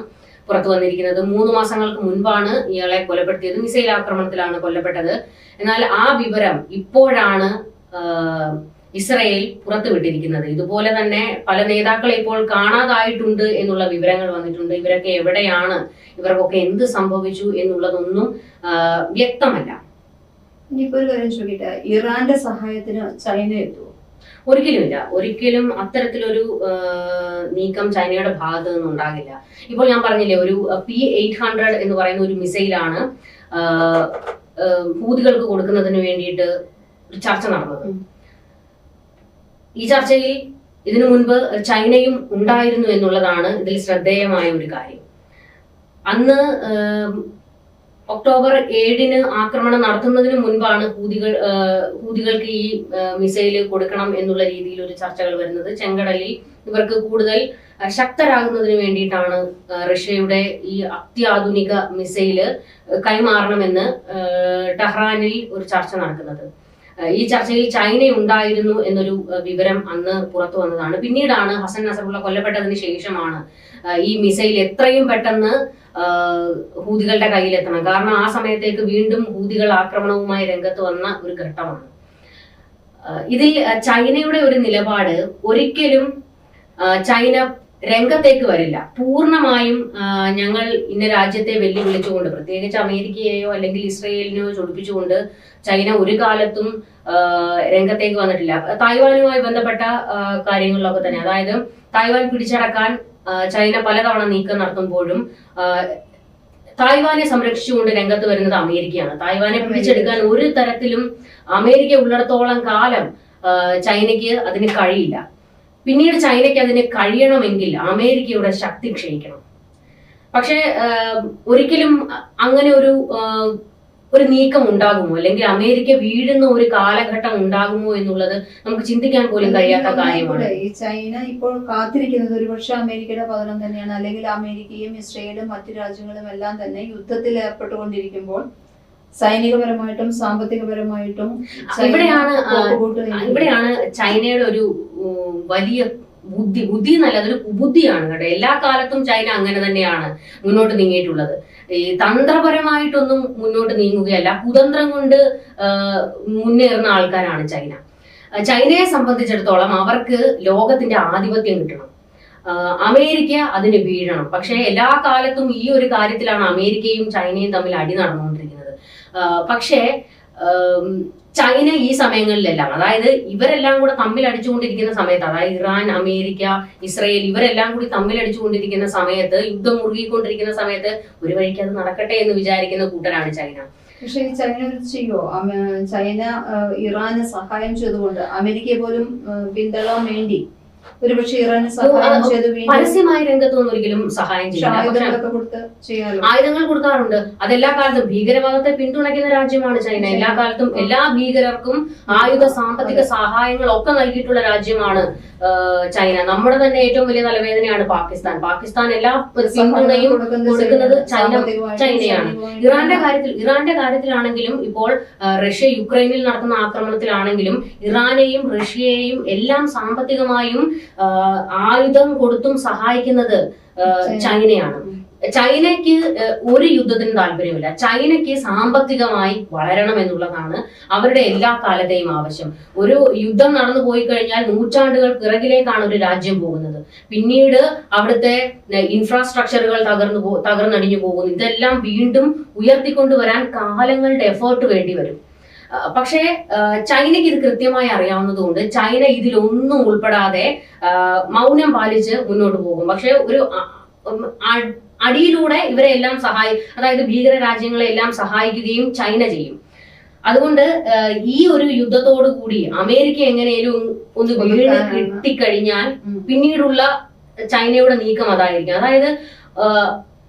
പുറത്തു വന്നിരിക്കുന്നത്. 3 മാസങ്ങൾക്ക് മുൻപാണ് ഇയാളെ കൊലപ്പെടുത്തിയത്. മിസൈൽ ആക്രമണത്തിലാണ് കൊല്ലപ്പെട്ടത്. എന്നാൽ ആ വിവരം ഇപ്പോഴാണ് ഇസ്രായേൽ പുറത്തുവിട്ടിരിക്കുന്നത്. ഇതുപോലെ തന്നെ പല നേതാക്കളെ ഇപ്പോൾ കാണാതായിട്ടുണ്ട് എന്നുള്ള വിവരങ്ങൾ വന്നിട്ടുണ്ട്. ഇവരൊക്കെ എവിടെയാണ്, ഇവർക്കൊക്കെ എന്ത് സംഭവിച്ചു എന്നുള്ളതൊന്നും വ്യക്തമല്ല. ഇനിയിപ്പോ ഒരു കാര്യം ചോദിക്കട്ടെ, ഇറാന്റെ സഹായത്തിന് ചൈന എത്തുമോ? ഒരിക്കലുമില്ല. ഒരിക്കലും അത്തരത്തിലൊരു നീക്കം ചൈനയുടെ ഭാഗത്ത് നിന്നും ഉണ്ടാകില്ല. ഇപ്പോൾ ഞാൻ പറഞ്ഞില്ലേ, ഒരു P-800 എന്ന് പറയുന്ന ഒരു മിസൈലാണ് ഹൂതികൾക്ക് കൊടുക്കുന്നതിന് വേണ്ടിയിട്ട് ഒരു ചർച്ച നടന്നത്. ഈ ചർച്ചയിൽ ഇതിനു മുൻപ് ചൈനയും ഉണ്ടായിരുന്നു എന്നുള്ളതാണ് ഇതിൽ ശ്രദ്ധേയമായ ഒരു കാര്യം. അന്ന് ഒക്ടോബർ 7-ന് ആക്രമണം നടത്തുന്നതിന് മുൻപാണ് ഹൂതികൾക്ക് ഈ മിസൈല് കൊടുക്കണം എന്നുള്ള രീതിയിൽ ഒരു ചർച്ചകൾ വരുന്നത്. ചെങ്കടലിൽ ഇവർക്ക് കൂടുതൽ ശക്തരാകുന്നതിന് വേണ്ടിയിട്ടാണ് റഷ്യയുടെ ഈ അത്യാധുനിക മിസൈല് കൈമാറണമെന്ന് ടെഹ്റാനിൽ ഒരു ചർച്ച നടക്കുന്നത്. ഈ ചർച്ചയിൽ ചൈന ഉണ്ടായിരുന്നു എന്നൊരു വിവരം അന്ന് പുറത്തു വന്നതാണ്. പിന്നീടാണ് ഹസൻ നസറുള്ള കൊല്ലപ്പെട്ടതിന് ശേഷമാണ് ഈ മിസൈൽ എത്രയും പെട്ടെന്ന് ഹൂതികളുടെ കയ്യിലെത്തണം. കാരണം ആ സമയത്തേക്ക് വീണ്ടും ഹൂതികൾ ആക്രമണവുമായി രംഗത്ത് വന്ന ഒരു ഘട്ടമാണ്. ഇതിൽ ചൈനയുടെ ഒരു നിലപാട്, ഒരിക്കലും ചൈന രംഗത്തേക്ക് വരില്ല. പൂർണ്ണമായും ഞങ്ങൾ ഇന്ന രാജ്യത്തെ വെല്ലുവിളിച്ചുകൊണ്ട്, പ്രത്യേകിച്ച് അമേരിക്കയെയോ അല്ലെങ്കിൽ ഇസ്രയേലിനെയോ ചൊടിപ്പിച്ചുകൊണ്ട് ചൈന ഒരു കാലത്തും രംഗത്തേക്ക് വന്നിട്ടില്ല. തായ്വാനുമായി ബന്ധപ്പെട്ട കാര്യങ്ങളിലൊക്കെ തന്നെ, അതായത് തായ്വാൻ പിടിച്ചടക്കാൻ ചൈന പലതവണ നീക്കം നടത്തുമ്പോഴും തായ്വാനെ സംരക്ഷിച്ചുകൊണ്ട് രംഗത്ത് വരുന്നത് അമേരിക്കയാണ്. തായ്വാനെ പിടിച്ചെടുക്കാൻ ഒരു തരത്തിലും അമേരിക്ക ഉള്ളിടത്തോളം കാലം ചൈനയ്ക്ക് അതിന് കഴിയില്ല. പിന്നീട് ചൈനയ്ക്ക് അതിന് കഴിയണമെങ്കിൽ അമേരിക്കയുടെ ശക്തി ക്ഷയിക്കണം. പക്ഷെ ഒരിക്കലും അങ്ങനെ ഒരു നീക്കം ഉണ്ടാകുമോ, അല്ലെങ്കിൽ അമേരിക്ക വീഴുന്ന ഒരു കാലഘട്ടം ഉണ്ടാകുമോ എന്നുള്ളത് നമുക്ക് ചിന്തിക്കാൻ പോലും കഴിയാത്ത കാര്യമാണ്. ഈ ചൈന ഇപ്പോൾ കാത്തിരിക്കുന്നത് ഒരുപക്ഷെ അമേരിക്കയുടെ പതനം തന്നെയാണ്. അല്ലെങ്കിൽ അമേരിക്കയും ഇസ്രയേലും മറ്റു രാജ്യങ്ങളും എല്ലാം തന്നെ യുദ്ധത്തിൽ ഏർപ്പെട്ടുകൊണ്ടിരിക്കുമ്പോൾ സൈനികപരമായിട്ടും സാമ്പത്തികപരമായിട്ടും ഇവിടെയാണ് ചൈനയുടെ ഒരു വലിയ ബുദ്ധി എന്നല്ല, അതൊരു കുബുദ്ധിയാണ് കേട്ടോ. എല്ലാ കാലത്തും ചൈന അങ്ങനെ തന്നെയാണ് മുന്നോട്ട് നീങ്ങിയിട്ടുള്ളത്. ഈ തന്ത്രപരമായിട്ടൊന്നും മുന്നോട്ട് നീങ്ങുകയല്ല, കുതന്ത്രം കൊണ്ട് മുന്നേറുന്ന ആൾക്കാരാണ് ചൈന. ചൈനയെ സംബന്ധിച്ചിടത്തോളം അവർക്ക് ലോകത്തിന്റെ ആധിപത്യം കിട്ടണം, അമേരിക്ക അതിന് വീഴണം. പക്ഷെ എല്ലാ കാലത്തും ഈ ഒരു കാര്യത്തിലാണ് അമേരിക്കയും ചൈനയും തമ്മിൽ അടി നടന്നുകൊണ്ടിരിക്കുന്നത്. പക്ഷേ ചൈന ഈ സമയങ്ങളിലെല്ലാം, അതായത് ഇവരെല്ലാം കൂടെ തമ്മിൽ അടിച്ചുകൊണ്ടിരിക്കുന്ന സമയത്ത്, അതായത് ഇറാൻ, അമേരിക്ക, ഇസ്രയേൽ ഇവരെല്ലാം കൂടി തമ്മിൽ അടിച്ചുകൊണ്ടിരിക്കുന്ന സമയത്ത്, യുദ്ധം മുറുകിക്കൊണ്ടിരിക്കുന്ന സമയത്ത് ഒരു വഴിക്ക് അത് നടക്കട്ടെ എന്ന് വിചാരിക്കുന്ന കൂട്ടരാണ് ചൈന. പക്ഷെ ഈ ചൈന ചെയ്യോ? ചൈന ഇറാന് സഹായം ചെയ്തുകൊണ്ട് അമേരിക്കയെ പോലും പിന്തള്ളാൻ വേണ്ടി ഒരുപക്ഷെ ഇറാന് സഹായം ചെയ്ത് പരസ്യമായ രംഗത്തൊന്നും ഒരിക്കലും സഹായം ചെയ്യില്ല. ആയുധങ്ങൾ കൊടുക്കാറുണ്ട്. അതെല്ലാ കാലത്തും ഭീകരവാദത്തെ പിന്തുണയ്ക്കുന്ന രാജ്യമാണ് ചൈന. എല്ലാ കാലത്തും എല്ലാ ഭീകരർക്കും ആയുധ സാമ്പത്തിക സഹായങ്ങൾ ഒക്കെ നൽകിയിട്ടുള്ള രാജ്യമാണ് ചൈന. നമ്മുടെ തന്നെ ഏറ്റവും വലിയ തലവേദനയാണ് പാകിസ്ഥാൻ എല്ലാ പിന്തുണയും കൊടുക്കുന്നത് ചൈനയാണ്. ഇറാന്റെ കാര്യത്തിലാണെങ്കിലും ഇപ്പോൾ റഷ്യ യുക്രൈനിൽ നടത്തുന്ന ആക്രമണത്തിലാണെങ്കിലും ഇറാനെയും റഷ്യയെയും എല്ലാം സാമ്പത്തികമായും ആയുധം കൊടുത്തും സഹായിക്കുന്നത് ചൈനയാണ്. ചൈനയ്ക്ക് ഒരു യുദ്ധത്തിന് താല്പര്യമില്ല. ചൈനയ്ക്ക് സാമ്പത്തികമായി വളരണം എന്നുള്ളതാണ് അവരുടെ എല്ലാ കാലത്തെയും ആവശ്യം. ഒരു യുദ്ധം നടന്നു പോയി കഴിഞ്ഞാൽ നൂറ്റാണ്ടുകൾ പിറകിലേക്കാണ് ഒരു രാജ്യം പോകുന്നത്. പിന്നീട് അവിടുത്തെ ഇൻഫ്രാസ്ട്രക്ചറുകൾ തകർന്നടിഞ്ഞു പോകുന്നു. ഇതെല്ലാം വീണ്ടും ഉയർത്തിക്കൊണ്ടുവരാൻ കാലങ്ങളുടെ എഫേർട്ട് വേണ്ടി വരും. പക്ഷേ ചൈനയ്ക്ക് ഇത് കൃത്യമായി അറിയാവുന്നതുകൊണ്ട് ചൈന ഇതിലൊന്നും ഉൾപ്പെടാതെ മൗനം പാലിച്ച് മുന്നോട്ട് പോകും. പക്ഷെ ഒരു അടിയിലൂടെ ഇവരെ എല്ലാം അതായത് ഭീകര രാജ്യങ്ങളെ എല്ലാം സഹായിക്കുകയും ചൈന ചെയ്യും. അതുകൊണ്ട് ഈ ഒരു യുദ്ധത്തോടു കൂടി അമേരിക്ക എങ്ങനെയും ഒന്ന് വീണ് കിട്ടിക്കഴിഞ്ഞാൽ പിന്നീടുള്ള ചൈനയുടെ നീക്കം അതായിരിക്കും. അതായത്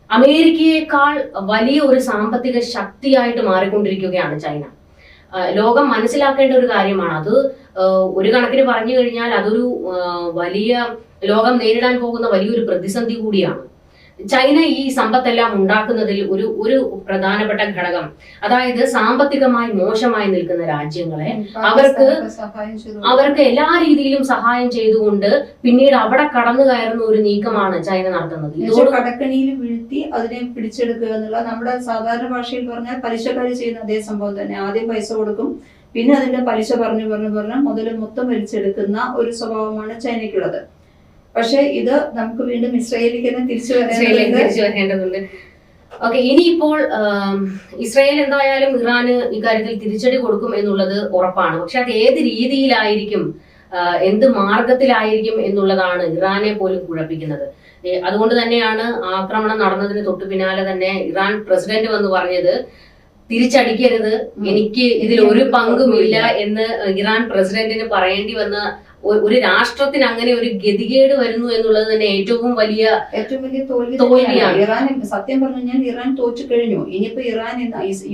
അമേരിക്കയേക്കാൾ വലിയ ഒരു സാമ്പത്തിക ശക്തിയായിട്ട് മാറിക്കൊണ്ടിരിക്കുകയാണ് ചൈന. ലോകം മനസ്സിലാക്കേണ്ട ഒരു കാര്യമാണ് അത്. ഒരു കണക്കിന് പറഞ്ഞു കഴിഞ്ഞാൽ അതൊരു വലിയ ലോകം നേരിടാൻ പോകുന്ന വലിയൊരു പ്രതിസന്ധി കൂടിയാണ്. ചൈന ഈ സമ്പത്തെല്ലാം ഉണ്ടാക്കുന്നതിൽ ഒരു പ്രധാനപ്പെട്ട ഘടകം, അതായത് സാമ്പത്തികമായി മോശമായി നിൽക്കുന്ന രാജ്യങ്ങളെ അവർക്ക് എല്ലാ രീതിയിലും സഹായം ചെയ്തുകൊണ്ട് പിന്നീട് അവിടെ കടന്നു കയറുന്ന ഒരു നീക്കമാണ് ചൈന നടത്തുന്നത്. കടക്കണിയിൽ വീഴ്ത്തി അതിനെ പിടിച്ചെടുക്കുക എന്നുള്ള, നമ്മുടെ സാധാരണ ഭാഷയിൽ പറഞ്ഞാൽ പലിശക്കാരി ചെയ്യുന്ന അതേ സംഭവം തന്നെ. ആദ്യം പൈസ കൊടുക്കും, പിന്നെ അതിന്റെ പലിശ പറഞ്ഞു മുതൽ മൊത്തം വലിച്ചെടുക്കുന്ന ഒരു സ്വഭാവമാണ് ചൈനയ്ക്കുള്ളത്. പക്ഷെ ഇത് നമുക്ക് വീണ്ടും ഇസ്രായേലിലേക്ക് തന്നെ തിരിച്ചു വരേണ്ടതുണ്ട്. ഓക്കെ, ഇനിയിപ്പോൾ ഇസ്രായേൽ എന്തായാലും ഇറാന് ഇക്കാര്യത്തിൽ തിരിച്ചടി കൊടുക്കും എന്നുള്ളത് ഉറപ്പാണ്. പക്ഷെ അത് ഏത് രീതിയിലായിരിക്കും, എന്ത് മാർഗത്തിലായിരിക്കും എന്നുള്ളതാണ് ഇറാനെ പോലും കുഴപ്പിക്കുന്നത്. അതുകൊണ്ട് തന്നെയാണ് ആക്രമണം നടന്നതിന് തൊട്ടു പിന്നാലെ തന്നെ ഇറാൻ പ്രസിഡന്റ് വന്ന് പറഞ്ഞത് തിരിച്ചടിക്കരുത്, എനിക്ക് ഇതിൽ ഒരു പങ്കുമില്ല എന്ന് ഇറാൻ പ്രസിഡന്റിന് പറയേണ്ടി വന്ന ഒരു രാഷ്ട്രത്തിന് അങ്ങനെ ഒരു ഗതികേട് വരുന്നു എന്നുള്ളത് തന്നെ ഏറ്റവും വലിയ തോൽവിയാണ്. ഇറാൻ സത്യം പറഞ്ഞു കഴിഞ്ഞാൽ ഇറാൻ തോറ്റു കഴിഞ്ഞു. ഇനിയിപ്പോ ഇറാൻ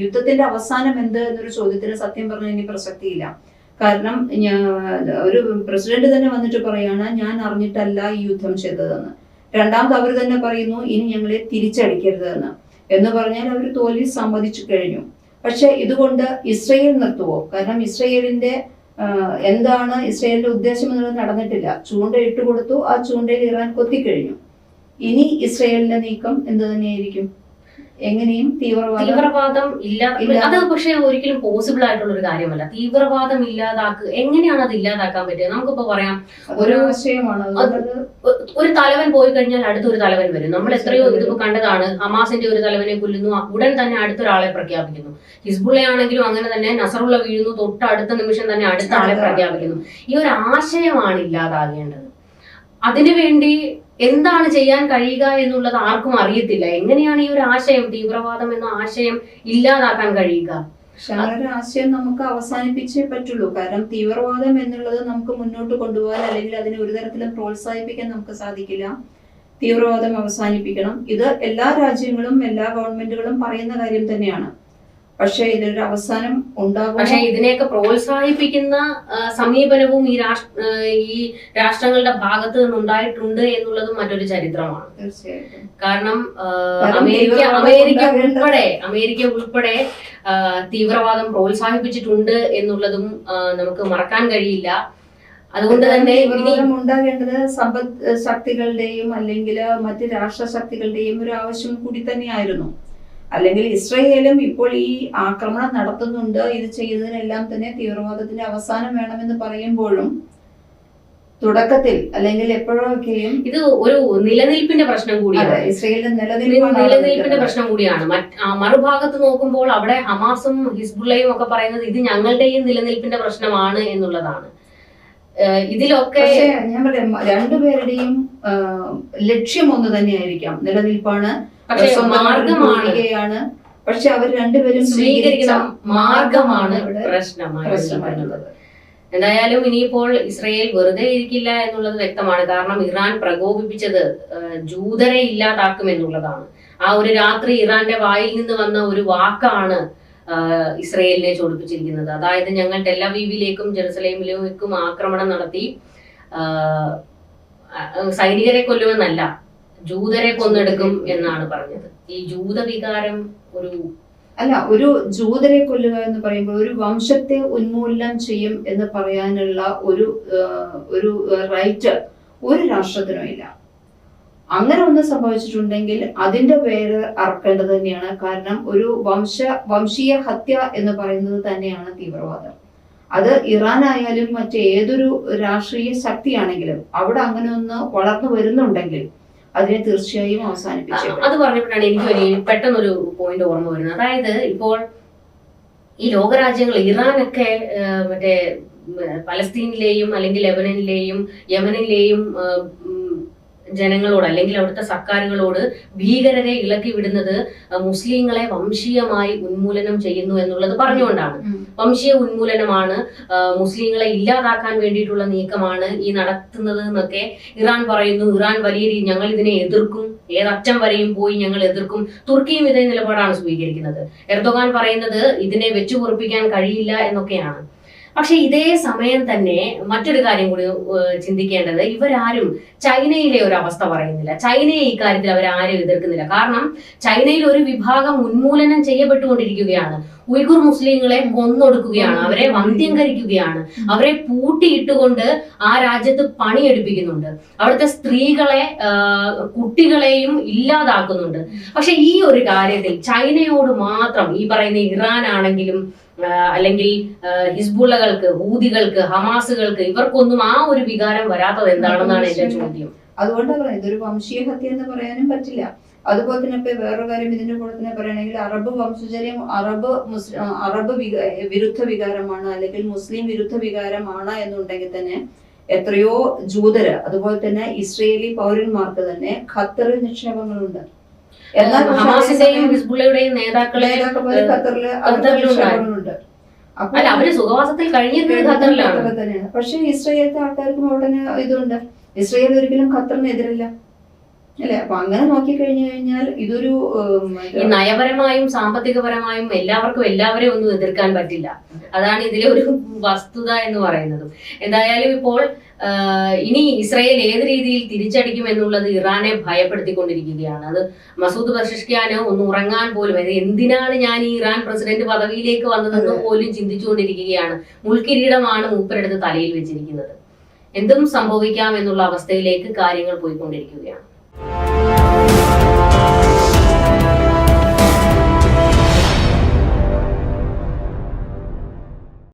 യുദ്ധത്തിന്റെ അവസാനം എന്ത് എന്നൊരു ചോദ്യത്തിന് സത്യം പറഞ്ഞാൽ ഇനി പ്രസക്തിയില്ല. കാരണം ഒരു പ്രസിഡന്റ് തന്നെ വന്നിട്ട് പറയാണ് ഞാൻ അറിഞ്ഞിട്ടല്ല ഈ യുദ്ധം ചെയ്തതെന്ന്. രണ്ടാമത് അവർ തന്നെ പറയുന്നു ഇനി ഞങ്ങളെ തിരിച്ചടിക്കരുതെന്ന്. എന്ന് പറഞ്ഞാൽ അവർ തോൽവി സമ്മതിച്ചു കഴിഞ്ഞു. പക്ഷെ ഇതുകൊണ്ട് ഇസ്രയേൽ നിർത്തുവോ? കാരണം ഇസ്രയേലിന്റെ എന്താണ് ഇസ്രയേലിന്റെ ഉദ്ദേശം എന്നുള്ളത് നടന്നിട്ടില്ല. ചൂണ്ട ഇട്ടുകൊടുത്തു, ആ ചൂണ്ടയിൽ ഇറാൻ കൊത്തിക്കഴിഞ്ഞു. ഇനി ഇസ്രയേലിന്റെ നീക്കം എന്ത് തന്നെയായിരിക്കും? എങ്ങനെയും തീവ്രവാദം അത് പക്ഷെ ഒരിക്കലും പോസിബിൾ ആയിട്ടുള്ള ഒരു കാര്യമല്ല. തീവ്രവാദം എങ്ങനെയാണ് അത് ഇല്ലാതാക്കാൻ പറ്റുക? നമുക്കിപ്പോ പറയാം, ഒരു തലവൻ പോയി കഴിഞ്ഞാൽ അടുത്തൊരു തലവൻ വരും. നമ്മൾ എത്രയോ ഇതിപ്പോ കണ്ടതാണ്. ഹമാസിന്റെ ഒരു തലവനെ കൊല്ലുന്നു, ഉടൻ തന്നെ അടുത്തൊരാളെ പ്രഖ്യാപിക്കുന്നു. ഹിസ്ബുള്ള ആണെങ്കിലും അങ്ങനെ തന്നെ, നസറുള്ള വീഴുന്നു, തൊട്ടടുത്ത നിമിഷം തന്നെ അടുത്ത ആളെ പ്രഖ്യാപിക്കുന്നു. ഈ ഒരു ആശയമാണ് ഇല്ലാതാകേണ്ടത്. അതിനുവേണ്ടി എന്താണ് ചെയ്യാൻ കഴിയുക എന്നുള്ളത് ആർക്കും അറിയത്തില്ല. എങ്ങനെയാണ് ഈ ഒരു ആശയം, തീവ്രവാദം എന്ന ആശയം ഇല്ലാതാക്കാൻ കഴിയുക? പക്ഷെ ആ ഒരു ആശയം നമുക്ക് അവസാനിപ്പിച്ചേ പറ്റുള്ളൂ. കാരണം തീവ്രവാദം എന്നുള്ളത് നമുക്ക് മുന്നോട്ട് കൊണ്ടുപോകാൻ അല്ലെങ്കിൽ അതിനെ ഒരു തരത്തിലും പ്രോത്സാഹിപ്പിക്കാൻ നമുക്ക് സാധിക്കില്ല. തീവ്രവാദം അവസാനിപ്പിക്കണം. ഇത് എല്ലാ രാജ്യങ്ങളും എല്ലാ ഗവൺമെന്റുകളും പറയുന്ന കാര്യം തന്നെയാണ്. പക്ഷേ ഇതിനൊരു അവസാനം ഉണ്ടാകും. പക്ഷെ ഇതിനെയൊക്കെ പ്രോത്സാഹിപ്പിക്കുന്ന സമീപനവും ഈ രാഷ്ട്രങ്ങളുടെ ഭാഗത്ത് നിന്നുണ്ടായിട്ടുണ്ട് എന്നുള്ളതും മറ്റൊരു ചരിത്രമാണ്. തീർച്ചയായിട്ടും. കാരണം അമേരിക്ക ഉൾപ്പെടെ തീവ്രവാദം പ്രോത്സാഹിപ്പിച്ചിട്ടുണ്ട് എന്നുള്ളതും നമുക്ക് മറക്കാൻ കഴിയില്ല. അതുകൊണ്ട് തന്നെ ഉണ്ടാകേണ്ടത് സമ്പദ് ശക്തികളുടെയും അല്ലെങ്കിൽ മറ്റ് രാഷ്ട്രശക്തികളുടെയും ഒരു ആവശ്യം കൂടി തന്നെയായിരുന്നു. അല്ലെങ്കിൽ ഇസ്രയേലും ഇപ്പോൾ ഈ ആക്രമണം നടത്തുന്നുണ്ട്, ഇത് ചെയ്തതിനെല്ലാം തന്നെ തീവ്രവാദത്തിന്റെ അവസാനം വേണമെന്ന് പറയുമ്പോഴും തുടക്കത്തിൽ അല്ലെങ്കിൽ എപ്പോഴൊക്കെയും ഇത് ഒരു നിലനിൽപ്പിന്റെ പ്രശ്നം കൂടിയാണ്. ഇസ്രയേലിന്റെ നിലനിൽപ്പിന്റെ പ്രശ്നം കൂടിയാണ്. മറുഭാഗത്ത് നോക്കുമ്പോൾ അവിടെ ഹമാസും ഹിസ്ബുള്ളയും ഒക്കെ പറയുന്നത് ഇത് ഞങ്ങളുടെയും നിലനിൽപ്പിന്റെ പ്രശ്നമാണ് എന്നുള്ളതാണ്. ഇതിലൊക്കെ ഞാൻ പറയാം, രണ്ടുപേരുടെയും ലക്ഷ്യം ഒന്ന് തന്നെയായിരിക്കാം, നിലനിൽപ്പാണ്, മാർഗമാണ്. പക്ഷെ അവർ രണ്ടുപേരും സ്വീകരിക്കുന്ന മാർഗമാണ് പ്രശ്നമായിട്ടുള്ളത്. എന്തായാലും ഇനിയിപ്പോൾ ഇസ്രയേൽ വെറുതെ ഇരിക്കില്ല എന്നുള്ളത് വ്യക്തമാണ്. കാരണം ഇറാൻ പ്രകോപിപ്പിച്ചത് ജൂതരെ ഇല്ലാതാക്കും എന്നുള്ളതാണ്. ആ ഒരു രാത്രി ഇറാന്റെ വായിൽ നിന്ന് വന്ന ഒരു വാക്കാണ് ഇസ്രയേലിനെ ചോദിപ്പിച്ചിരിക്കുന്നത്. അതായത് ഞങ്ങൾ ടെലവീവിലേക്കും ജെറുസലേമിലേക്കും ആക്രമണം നടത്തി സൈനികരെ കൊല്ലുമെന്നല്ല, ജൂതരെ കൊന്നെടുക്കും എന്നാണ് പറഞ്ഞത്. ഈ ജൂതവികാരം ഒരു ജൂതരെ കൊല്ലുക എന്ന് പറയുമ്പോൾ ഒരു വംശത്തെ ഉന്മൂലനം ചെയ്യും എന്ന് പറയാനുള്ള ഒരു റൈറ്റ് ഒരു രാഷ്ട്രത്തിനും ഇല്ല. അങ്ങനെ ഒന്ന് സംഭവിച്ചിട്ടുണ്ടെങ്കിൽ അതിന്റെ പേര് അറക്കേണ്ടത് തന്നെയാണ്. കാരണം ഒരു വംശീയ ഹത്യ എന്ന് പറയുന്നത് തന്നെയാണ് തീവ്രവാദം. അത് ഇറാൻ ആയാലും മറ്റേതൊരു രാഷ്ട്രീയ ശക്തിയാണെങ്കിലും അവിടെ അങ്ങനെ ഒന്ന് വളർന്നു വരുന്നുണ്ടെങ്കിൽ അതിനെ തീർച്ചയായും അവസാനിപ്പിച്ചു. അത് പറഞ്ഞപ്പോഴാണ് എനിക്ക് പെട്ടെന്നൊരു പോയിന്റ് ഓർമ്മ വരുന്നത്. അതായത് ഇപ്പോൾ ഈ ലോകരാജ്യങ്ങൾ ഇറാനൊക്കെ മറ്റേ പലസ്തീനിലെയും അല്ലെങ്കിൽ ലെബനനിലെയും യമനിലെയും ജനങ്ങളോട് അല്ലെങ്കിൽ അവിടുത്തെ സർക്കാരുകളോട് ഭീകരരെ ഇളക്കി വിടുന്നത് മുസ്ലിങ്ങളെ വംശീയമായി ഉന്മൂലനം ചെയ്യുന്നു എന്നുള്ളത് പറഞ്ഞുകൊണ്ടാണ്. വംശീയ ഉന്മൂലനമാണ്, മുസ്ലിങ്ങളെ ഇല്ലാതാക്കാൻ വേണ്ടിയിട്ടുള്ള നീക്കമാണ് ഈ നടത്തുന്നത് എന്നൊക്കെ ഇറാൻ പറയുന്നു. ഇറാൻ വലിയ ഞങ്ങൾ ഇതിനെ എതിർക്കും, ഏതറ്റം വരെയും പോയി ഞങ്ങൾ എതിർക്കും. തുർക്കിയും ഇതേ നിലപാടാണ് സ്വീകരിക്കുന്നത്. എർദോഗാൻ പറയുന്നത് ഇതിനെ വെച്ചു പൊറുപ്പിക്കാൻ കഴിയില്ല എന്നൊക്കെയാണ്. പക്ഷെ ഇതേ സമയം തന്നെ മറ്റൊരു കാര്യം കൂടി ചിന്തിക്കേണ്ടത്, ഇവരാരും ചൈനയിലെ ഒരു അവസ്ഥ പറയുന്നില്ല. ചൈനയെ ഇക്കാര്യത്തിൽ അവരാരും എതിർക്കുന്നില്ല. കാരണം ചൈനയിൽ ഒരു വിഭാഗം ഉന്മൂലനം ചെയ്യപ്പെട്ടുകൊണ്ടിരിക്കുകയാണ്. ഉയ്ഗുർ മുസ്ലിങ്ങളെ കൊന്നൊടുക്കുകയാണ്, അവരെ വന്ധ്യംകരിക്കുകയാണ്, അവരെ പൂട്ടിയിട്ടുകൊണ്ട് ആ രാജ്യത്ത് പണിയെടുപ്പിക്കുന്നുണ്ട്, അവിടുത്തെ സ്ത്രീകളെ കുട്ടികളെയും ഇല്ലാതാക്കുന്നുണ്ട്. പക്ഷെ ഈ ഒരു കാര്യത്തിൽ ചൈനയോട് മാത്രം, ഈ പറയുന്ന ഇറാൻ ആണെങ്കിലും അല്ലെങ്കിൽ ഹിസ്ബുള്ളകൾക്ക്, ഹൂതികൾക്ക്, ഹമാസുകൾക്ക്, ഇവർക്കൊന്നും ആ ഒരു വികാരം വരാത്തത് എന്താണെന്നാണ് എന്റെ ചോദ്യം. അതുകൊണ്ടാണ് ഇതൊരു വംശീയ ഹത്യ എന്ന് പറയാനും പറ്റില്ല. അതുപോലെ തന്നെ ഇപ്പൊ വേറൊരു കാര്യം ഇതിന്റെ കൂടെ തന്നെ പറയുകയാണെങ്കിൽ അറബ് വംശജര്യം അറബ് വിരുദ്ധ വികാരമാണ് അല്ലെങ്കിൽ മുസ്ലിം വിരുദ്ധ വികാരമാണ് എന്നുണ്ടെങ്കിൽ തന്നെ എത്രയോ ജൂതര് അതുപോലെ തന്നെ ഇസ്രയേലി പൗരന്മാർക്ക് തന്നെ ഖത്തറിൽ നിക്ഷേപങ്ങളുണ്ട്. എന്നാൽ ഹമാസിന്റെയും ഹിസ്ബുള്ളയുടെയും നേതാക്കളെ നിക്ഷേപങ്ങളുണ്ട്. അല്ല, അവര് സുഖവാസത്തിൽ കഴിഞ്ഞിരുന്നത് ഖത്തറിലാണ് തന്നെയാണ്. പക്ഷെ ഇസ്രയേലത്തെ ആൾക്കാർക്കും അവിടെ ഇതുണ്ട്. ഇസ്രയേൽ ഒരിക്കലും ഖത്തറിനെതിരല്ല അല്ലെ? അപ്പൊ അങ്ങനെ നോക്കിക്കഴിഞ്ഞു കഴിഞ്ഞാൽ ഇതൊരു നയപരമായും സാമ്പത്തികപരമായും എല്ലാവരെയും ഒന്നും എതിർക്കാൻ പറ്റില്ല. അതാണ് ഇതിലെ ഒരു വസ്തുത എന്ന് പറയുന്നത്. എന്തായാലും ഇപ്പോൾ ഇനി ഇസ്രയേൽ ഏത് രീതിയിൽ തിരിച്ചടിക്കും എന്നുള്ളത് ഇറാനെ ഭയപ്പെടുത്തിക്കൊണ്ടിരിക്കുകയാണ്. അത് മസൂദ് പെസഷ്കിയാന് ഒന്ന് ഉറങ്ങാൻ പോലും, എന്തിനാണ് ഞാൻ ഈ ഇറാൻ പ്രസിഡന്റ് പദവിയിലേക്ക് വന്നതെന്ന് പോലും ചിന്തിച്ചുകൊണ്ടിരിക്കുകയാണ്. മുൾക്കിരീടമാണ് മൂപ്പരെടുത്ത് തലയിൽ വെച്ചിരിക്കുന്നത്. എന്തും സംഭവിക്കാം എന്നുള്ള അവസ്ഥയിലേക്ക് കാര്യങ്ങൾ പോയിക്കൊണ്ടിരിക്കുകയാണ്.